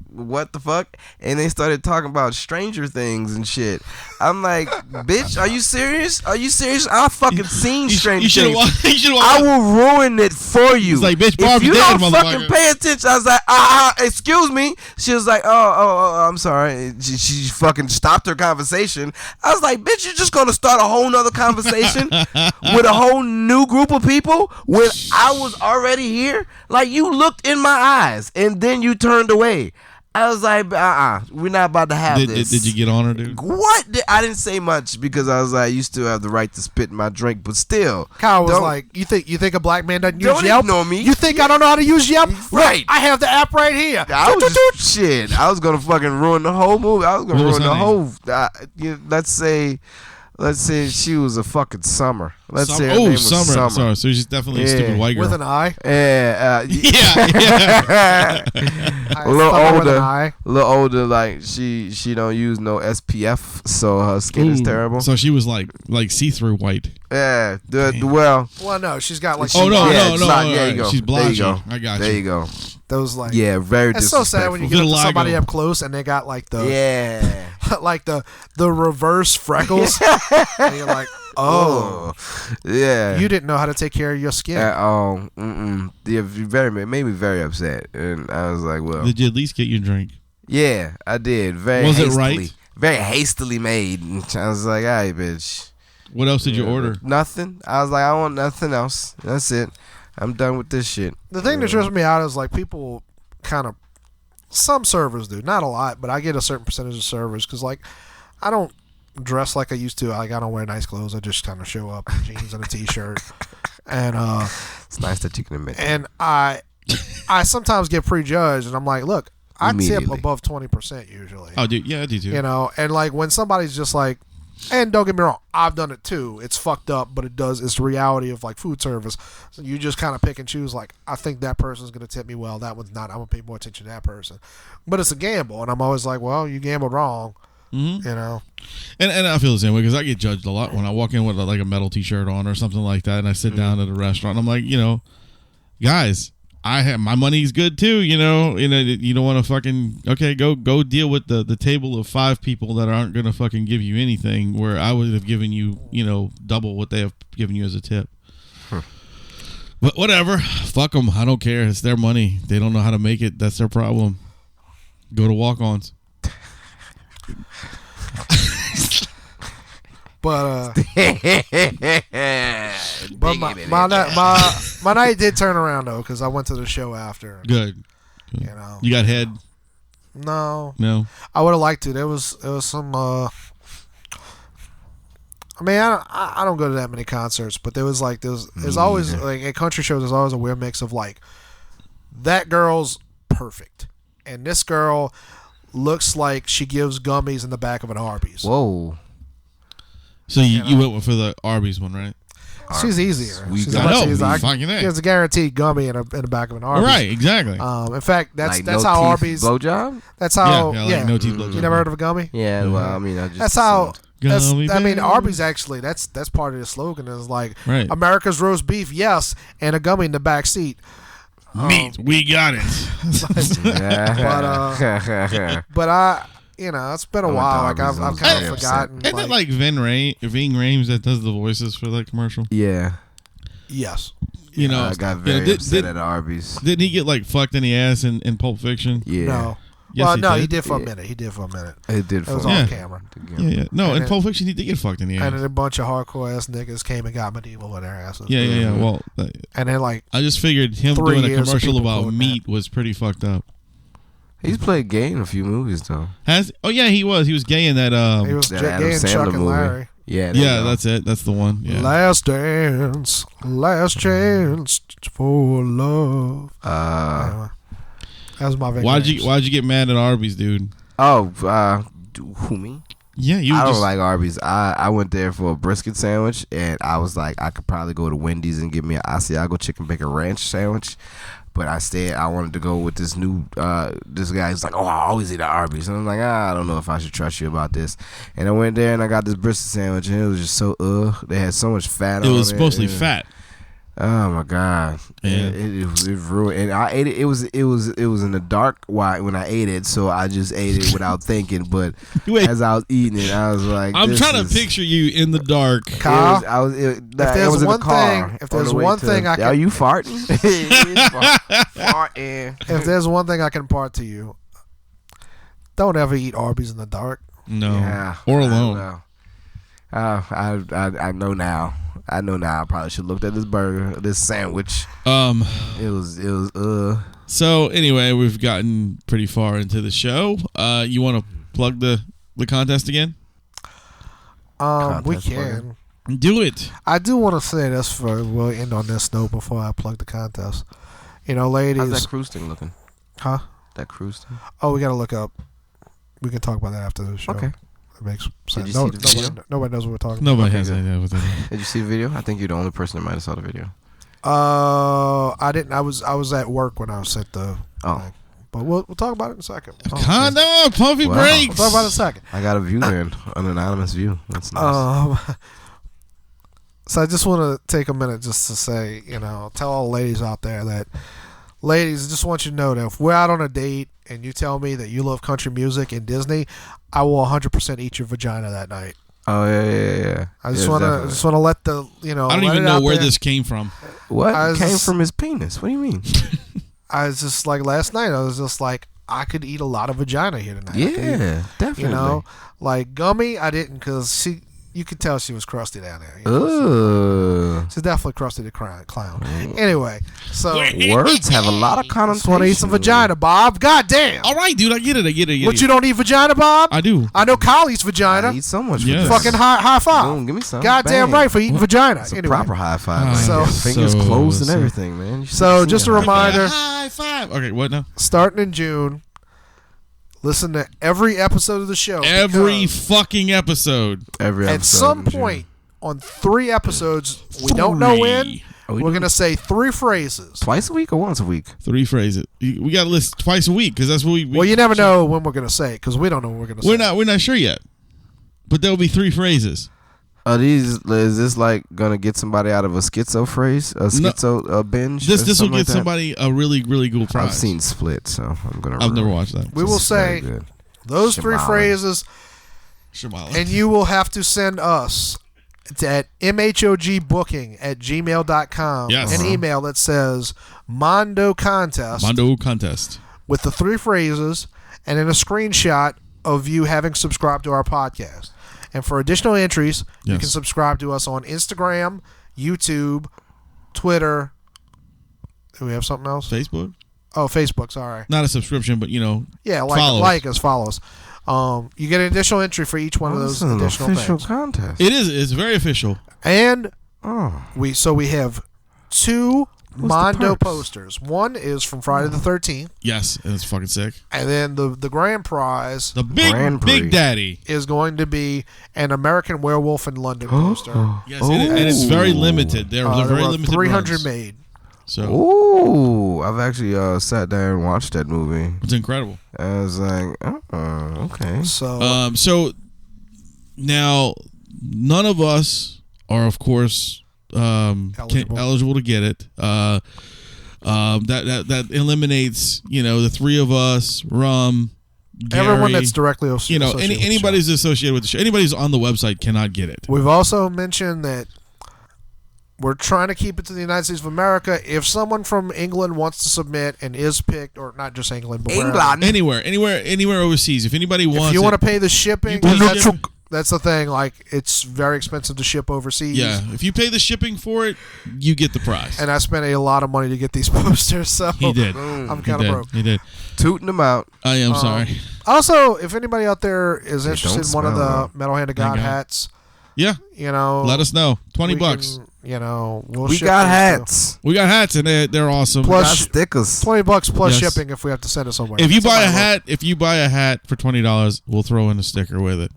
Speaker 2: what the fuck? And they started talking about Stranger Things and shit. I'm like, bitch, are you serious? I fucking seen Stranger Things. I will ruin it for you.
Speaker 3: It's like, bitch,
Speaker 2: if you don't fucking pay attention. I was like, excuse me. She was like, oh, I'm sorry. She fucking stopped her conversation. I was like, bitch, you're just gonna start a whole nother conversation with a whole new group of people when I was already here? Like, you looked in my eyes and then you turned away. I was like, we're not about to have this.
Speaker 3: Did you get on her, dude?
Speaker 2: What? I didn't say much because I was like, you still have the right to spit in my drink, but still.
Speaker 5: Kyle was like, you think a black man doesn't use Yelp?
Speaker 2: Don't ignore me.
Speaker 5: You think I don't know how to use Yelp?
Speaker 2: Right.
Speaker 5: Look, I have the app right here.
Speaker 2: I was going to fucking ruin the whole movie. I was going to ruin the whole, let's say, Let's say she was a fucking Summer. Let's say her name was
Speaker 3: Summer. Sorry, so she's definitely a stupid white girl.
Speaker 5: With an eye?
Speaker 2: Yeah. A little older. Like she don't use no SPF, so her skin is terrible.
Speaker 3: So she was like see-through white.
Speaker 2: Yeah. Well,
Speaker 5: no, she's got like.
Speaker 3: No.
Speaker 2: There you go.
Speaker 3: She's blotchy.
Speaker 2: I
Speaker 3: got you.
Speaker 2: There you go.
Speaker 5: Those like.
Speaker 2: Yeah, very.
Speaker 5: It's so sad when you get to somebody up close and they got like the like the reverse freckles. And you're like, oh,
Speaker 2: yeah.
Speaker 5: You didn't know how to take care of your skin.
Speaker 2: Yeah, made me very upset, and I was like, well.
Speaker 3: Did you at least get your drink?
Speaker 2: Yeah, I did.
Speaker 3: Was it right?
Speaker 2: Very hastily made. I was like, all right, bitch.
Speaker 3: What else did you order?
Speaker 2: Nothing. I was like, I want nothing else. That's it. I'm done with this shit.
Speaker 5: The thing that trips me out is like people kind of, some servers do, not a lot, but I get a certain percentage of servers because like I don't dress like I used to. Like I don't wear nice clothes. I just kind of show up in jeans and a t-shirt, and
Speaker 2: it's nice that you can admit.
Speaker 5: And I sometimes get prejudged, and I'm like, look, I tip above 20% usually.
Speaker 3: Oh, dude, yeah, I do too.
Speaker 5: You know, and like when somebody's just like. And don't get me wrong, I've done it too. It's fucked up, but it's the reality of like food service. So you just kind of pick and choose. Like, I think that person's gonna tip me well. That one's not. I'm gonna pay more attention to that person. But it's a gamble, and I'm always like, well, you gambled wrong. Mm-hmm. You know. And
Speaker 3: I feel the same way because I get judged a lot when I walk in with like a metal T-shirt on or something like that, and I sit down at a restaurant. And I'm like, guys. My money's good too, you don't want to fucking go deal with the table of 5 people that aren't gonna fucking give you anything where I would have given you double what they have given you as a tip. But whatever, fuck them. I don't care. It's their money. They don't know how to make it. That's their problem. Go to Walk-Ons.
Speaker 5: But my night did turn around though because I went to the show after.
Speaker 3: Good. You got head?
Speaker 5: No.
Speaker 3: I
Speaker 5: would have liked to. There was some. I mean, I don't go to that many concerts, but there's always like at country shows. There's always a weird mix of like that girl's perfect, and this girl looks like she gives gummies in the back of an Arby's.
Speaker 2: Whoa.
Speaker 3: So you went for the Arby's one, right?
Speaker 5: She's easier. She's a guaranteed gummy in the back of an Arby's.
Speaker 3: Right, exactly.
Speaker 5: In fact, that's how Arby's
Speaker 2: blowjob.
Speaker 5: That's how
Speaker 3: no teeth blowjob.
Speaker 5: You never heard of a gummy?
Speaker 2: Yeah, well, I mean,
Speaker 5: that's how. Arby's actually that's part of the slogan is like America's roast beef, yes, and a gummy in the back seat.
Speaker 3: Meat, we got it.
Speaker 5: but it's been a while. Like I've kind of forgotten.
Speaker 3: Isn't it like Ving Rhames that does the voices for that commercial?
Speaker 2: Yeah.
Speaker 5: Yes.
Speaker 2: I got very upset at Arby's.
Speaker 3: Didn't he get like fucked in the ass in Pulp Fiction?
Speaker 2: Yeah.
Speaker 5: No.
Speaker 3: Yes,
Speaker 5: he did for a minute. He did for a minute.
Speaker 2: It did.
Speaker 5: It was on camera.
Speaker 3: Yeah. No, in Pulp Fiction he did get fucked in the ass.
Speaker 5: And then a bunch of hardcore ass niggas came and got medieval with their asses.
Speaker 3: Yeah. Well,
Speaker 5: and then like
Speaker 3: I just figured him doing a commercial about meat was pretty fucked up.
Speaker 2: He's played gay in a few movies though.
Speaker 3: Oh yeah, he was. He was gay in that.
Speaker 5: He was gay in Chuck and Larry.
Speaker 2: Yeah.
Speaker 3: That's it. That's the one. Yeah.
Speaker 5: Last dance, last chance for love. Anyway, that was my.
Speaker 3: Why'd you get mad at Arby's, dude?
Speaker 2: Oh, who me?
Speaker 3: Yeah,
Speaker 2: I don't like Arby's. I went there for a brisket sandwich, and I was like, I could probably go to Wendy's and get me an Asiago chicken bacon ranch sandwich. But I wanted to go with this new, this guy. He's like, oh, I always eat at Arby's. And I'm like, I don't know if I should trust you about this. And I went there and I got this brisket sandwich, and it was just so, They had so much fat on it.
Speaker 3: It was supposed to be fat.
Speaker 2: Oh my god!
Speaker 3: Yeah.
Speaker 2: It ruined. And I ate it. It was in the dark when I ate it, so I just ate it without thinking. But as I was eating it, I was like,
Speaker 3: I'm trying to picture you in the dark.
Speaker 5: Kyle, if there's one thing I can,
Speaker 2: are you farting? Farting.
Speaker 5: If there's one thing I can impart to you, don't ever eat Arby's in the dark.
Speaker 3: No, or alone.
Speaker 2: I know now. I probably should have looked at this burger, this sandwich. It was.
Speaker 3: So anyway, we've gotten pretty far into the show. You want to plug the contest again?
Speaker 5: We can
Speaker 3: do it.
Speaker 5: I do want to say this we'll end on this note before I plug the contest. Ladies.
Speaker 2: How's that cruise thing looking?
Speaker 5: Huh?
Speaker 2: That cruise thing?
Speaker 5: Oh, we got to look up. We can talk about that after the show.
Speaker 2: Okay.
Speaker 5: It makes sense.
Speaker 2: Did you see the video?
Speaker 5: Nobody knows what we're talking
Speaker 3: Nobody
Speaker 5: about.
Speaker 3: has any idea what that is.
Speaker 2: Did you see the video? I think you're the only person that might have saw the video.
Speaker 5: I didn't. I was at work when I was at the.
Speaker 2: Oh.
Speaker 5: But we'll talk about it in a second.
Speaker 3: Condom, puffy breaks.
Speaker 5: We'll talk about it in a second.
Speaker 2: I got a view there, an anonymous view. That's nice.
Speaker 5: So I just want to take a minute just to say, tell all the ladies out there that, ladies, I just want you to know that if we're out on a date and you tell me that you love country music and Disney, I will 100% eat your vagina that night.
Speaker 2: Oh yeah.
Speaker 5: I just want to let the
Speaker 3: I don't even know where this came from.
Speaker 2: What came from his penis? What do you mean?
Speaker 5: I was just like last night. I was just like, I could eat a lot of vagina here tonight.
Speaker 2: Yeah, definitely.
Speaker 5: Like Gummy, I didn't because you could tell she was crusty down there. She's definitely crusty to clown. Anyway, so
Speaker 2: words have a lot of connotations.
Speaker 5: Just want to eat some vagina, Bob. God damn.
Speaker 3: All right, dude, I get it.
Speaker 5: What, you don't eat vagina, Bob?
Speaker 3: I do.
Speaker 5: I know Kyle eats vagina.
Speaker 2: I eat so much.
Speaker 3: Yes.
Speaker 5: Fucking high five.
Speaker 2: Boom, give me some.
Speaker 5: Goddamn right for eating vagina.
Speaker 2: It's a
Speaker 5: anyway.
Speaker 2: proper high five.
Speaker 5: So-
Speaker 2: fingers closed and everything, man.
Speaker 5: So just a reminder.
Speaker 3: High five. Okay, what now?
Speaker 5: Starting in June, listen to every episode of the show.
Speaker 3: Every fucking episode.
Speaker 5: At some point on 3 episodes, we don't know when, we're going to say 3 phrases.
Speaker 2: Twice a week or once a week?
Speaker 3: 3 phrases. We got to list twice a week because that's what we.
Speaker 5: Well, you never know when we're going to say it because we don't know when we're going to say it.
Speaker 3: We're not sure yet, but there'll be 3 phrases.
Speaker 2: Is this like gonna get somebody out of a schizo phrase, binge?
Speaker 3: This will get somebody a really really cool prize.
Speaker 2: I've seen Split, so I'm gonna.
Speaker 3: I've never watched that.
Speaker 5: We will say those 3 phrases, and you will have to send us at mhogbooking@gmail.com an email that says Mondo Contest with the 3 phrases and then a screenshot of you having subscribed to our podcast. And for additional entries, you can subscribe to us on Instagram, YouTube, Twitter. Do we have something else?
Speaker 3: Facebook?
Speaker 5: Oh, Facebook, sorry.
Speaker 3: Not a subscription, but,
Speaker 5: Yeah, follow us. You get an additional entry for each one of those additional
Speaker 2: official
Speaker 5: things.
Speaker 2: contest.
Speaker 3: It is. It's very official.
Speaker 5: And we have 2 Mondo posters. One is from Friday the 13th.
Speaker 3: Yes, and it's fucking sick.
Speaker 5: And then the grand prize,
Speaker 3: the Big Daddy,
Speaker 5: is going to be an American Werewolf in London poster.
Speaker 3: Yes, and it's very limited. They're very limited.
Speaker 5: 300
Speaker 3: runs.
Speaker 5: made.
Speaker 3: So,
Speaker 2: I've actually sat there and watched that movie.
Speaker 3: It's incredible.
Speaker 2: I was like, okay.
Speaker 5: So
Speaker 3: now none of us are, of course, eligible to get it. That eliminates, the 3 of us, Rum, Gary,
Speaker 5: everyone that's directly associated.
Speaker 3: Anybody's associated with the show. Anybody's on the website cannot get it.
Speaker 5: We've also mentioned that we're trying to keep it to the United States of America. If someone from England wants to submit and is picked, or not just England, but
Speaker 3: anywhere overseas. If anybody wants,
Speaker 5: if you want to pay the shipping, that's the thing. Like, it's very expensive to ship overseas.
Speaker 3: Yeah, if you pay the shipping for it, you get the prize.
Speaker 5: And I spent a lot of money to get these posters, so
Speaker 3: he did.
Speaker 5: I'm kind of broke.
Speaker 3: He did.
Speaker 2: Tooting them out.
Speaker 3: I am sorry.
Speaker 5: Also, if anybody out there is interested in one of the MetalHandOfGaming hats,
Speaker 3: let us know. $20.
Speaker 5: We
Speaker 2: got hats.
Speaker 3: We got hats, and they're awesome.
Speaker 5: Plus
Speaker 2: stickers.
Speaker 5: $20 plus shipping if we have to send it somewhere.
Speaker 3: If you buy a hat for $20, we'll throw in a sticker with it.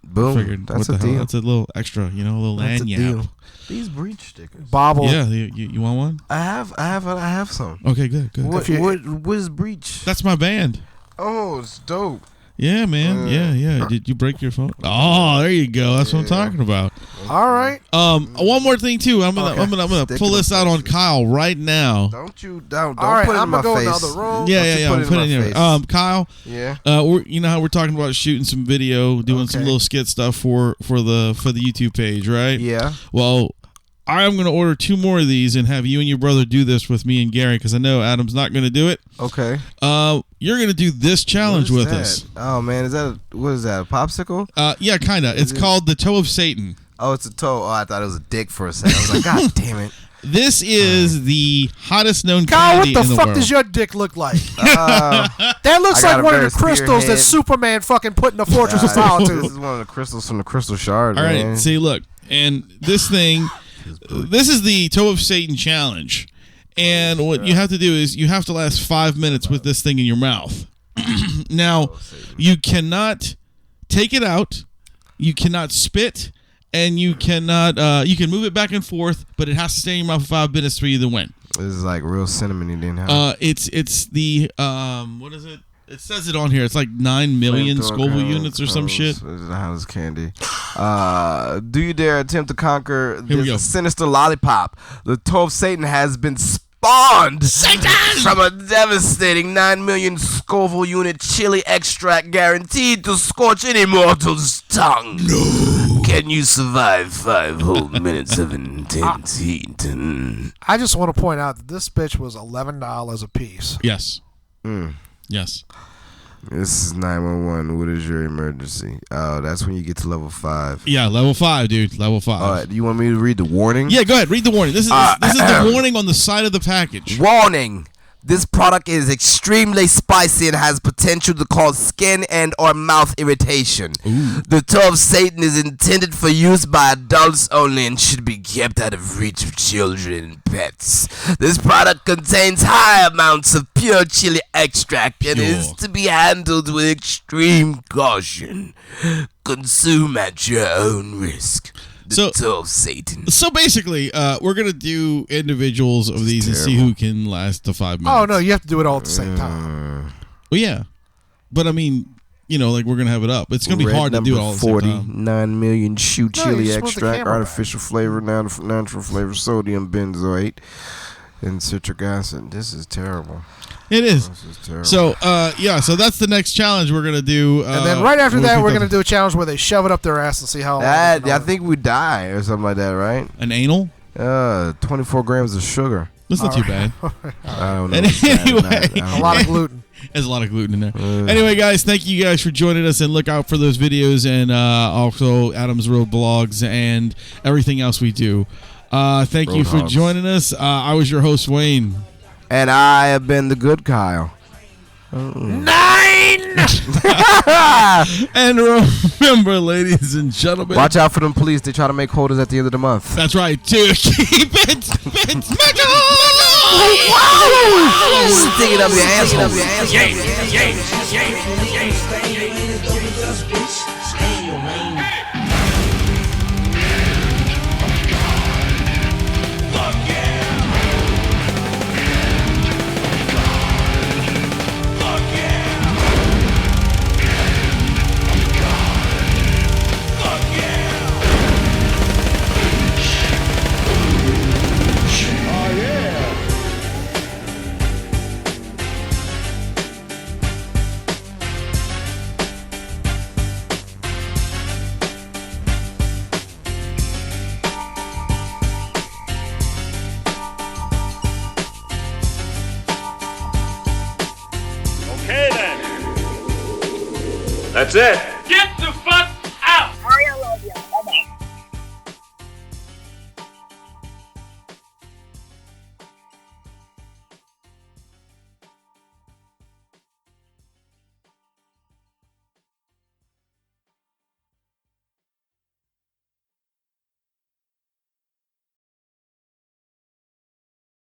Speaker 2: Boom. That's a deal.
Speaker 3: That's a little extra, a little lanyard.
Speaker 2: These breach stickers.
Speaker 5: Bobble.
Speaker 3: Yeah, you want one?
Speaker 2: I have some.
Speaker 3: Okay, good.
Speaker 2: What is breach?
Speaker 3: That's my band.
Speaker 2: Oh, it's dope.
Speaker 3: Yeah, man. Yeah. Did you break your phone? Oh, there you go. That's what I'm talking about.
Speaker 5: All right.
Speaker 3: One more thing too. I'm gonna pull this out on Kyle right now.
Speaker 2: Don't
Speaker 5: all right,
Speaker 2: put it in my face.
Speaker 5: I'm gonna go in the other room.
Speaker 3: Yeah. I'm putting it in here. Kyle.
Speaker 2: Yeah.
Speaker 3: You know how we're talking about shooting some video, doing some little skit stuff for the YouTube page, right?
Speaker 2: Yeah.
Speaker 3: Well, I'm going to order 2 more of these and have you and your brother do this with me and Gary because I know Adam's not going to do it.
Speaker 2: Okay.
Speaker 3: You're going to do this challenge with us.
Speaker 2: Oh, man. What is that, a popsicle?
Speaker 3: Yeah, kind of. It's called the Toe of Satan.
Speaker 2: Oh, it's a toe. Oh, I thought it was a dick for a second. I was like, God damn it.
Speaker 3: This is the hottest known
Speaker 5: Kyle,
Speaker 3: candy in the world.
Speaker 5: what the fuck does your dick look like? That looks like one of the crystals that Superman fucking put in the Fortress of Solitude.
Speaker 2: This is one of the crystals from the Crystal Shard,
Speaker 3: All
Speaker 2: man.
Speaker 3: right, see, look. And this thing, this is the Toe of Satan challenge. And what you have to do is you have to last 5 minutes with this thing in your mouth. Now, you cannot take it out you cannot spit, and you cannot you can move it back and forth, but it has to stay in your mouth for 5 minutes for you to win.
Speaker 2: This is like real cinnamon. Then how?
Speaker 3: It's the what is it? It says it on here. It's like 9 million Scoville units or some shit.
Speaker 2: House candy. Do you dare attempt to conquer this sinister lollipop? The toe of Satan has been spawned from a devastating 9 million Scoville unit chili extract guaranteed to scorch any mortal's tongue. No. Can you survive 5 whole minutes of intense heat?
Speaker 5: I just want to point out that this bitch was $11 a piece.
Speaker 3: Yes. Yes.
Speaker 2: This is 911. What is your emergency? Oh, that's when you get to level 5.
Speaker 3: Yeah, level 5, dude. Level 5.
Speaker 2: All right. Do you want me to read the warning?
Speaker 3: Yeah, go ahead. Read the warning. This is the warning on the side of the package.
Speaker 4: Warning. This product is extremely spicy and has potential to cause skin and or mouth irritation.
Speaker 3: Ooh.
Speaker 4: The toe of Satan is intended for use by adults only and should be kept out of reach of children and pets. This product contains high amounts of pure chili extract and is to be handled with extreme caution. Consume at your own risk. The toe of Satan.
Speaker 3: So basically, we're gonna do individuals of these and see who can last the 5 minutes.
Speaker 5: Oh no, you have to do it all at the same time.
Speaker 3: Well, yeah, but I mean, like we're gonna have it up. It's gonna be hard to do it all at the same time.
Speaker 2: 9 million shoe chili extract, artificial flavor, natural flavor, sodium benzoate, and citric acid. This is terrible.
Speaker 3: It is.
Speaker 2: This is terrible.
Speaker 3: So, so that's the next challenge we're going to do.
Speaker 5: And then right after that, we're going to do a challenge where they shove it up their ass and see how long.
Speaker 2: I think we die or something like that, right?
Speaker 3: An anal?
Speaker 2: 24 grams of sugar.
Speaker 3: That's not too bad.
Speaker 2: I don't know.
Speaker 3: Anyway.
Speaker 5: A lot of gluten.
Speaker 3: There's a lot of gluten in there. Anyway, guys, thank you guys for joining us, and look out for those videos and also Adam's Real Blogs and everything else we do. Thank you for joining us. I was your host, Wayne.
Speaker 2: And I have been the good Kyle.
Speaker 5: 9!
Speaker 3: And remember, ladies and gentlemen,
Speaker 2: watch out for them police. They try to make quotas at the end of the month.
Speaker 3: That's right. To keep it metal.
Speaker 4: Stick it up your asshole.
Speaker 7: That's it.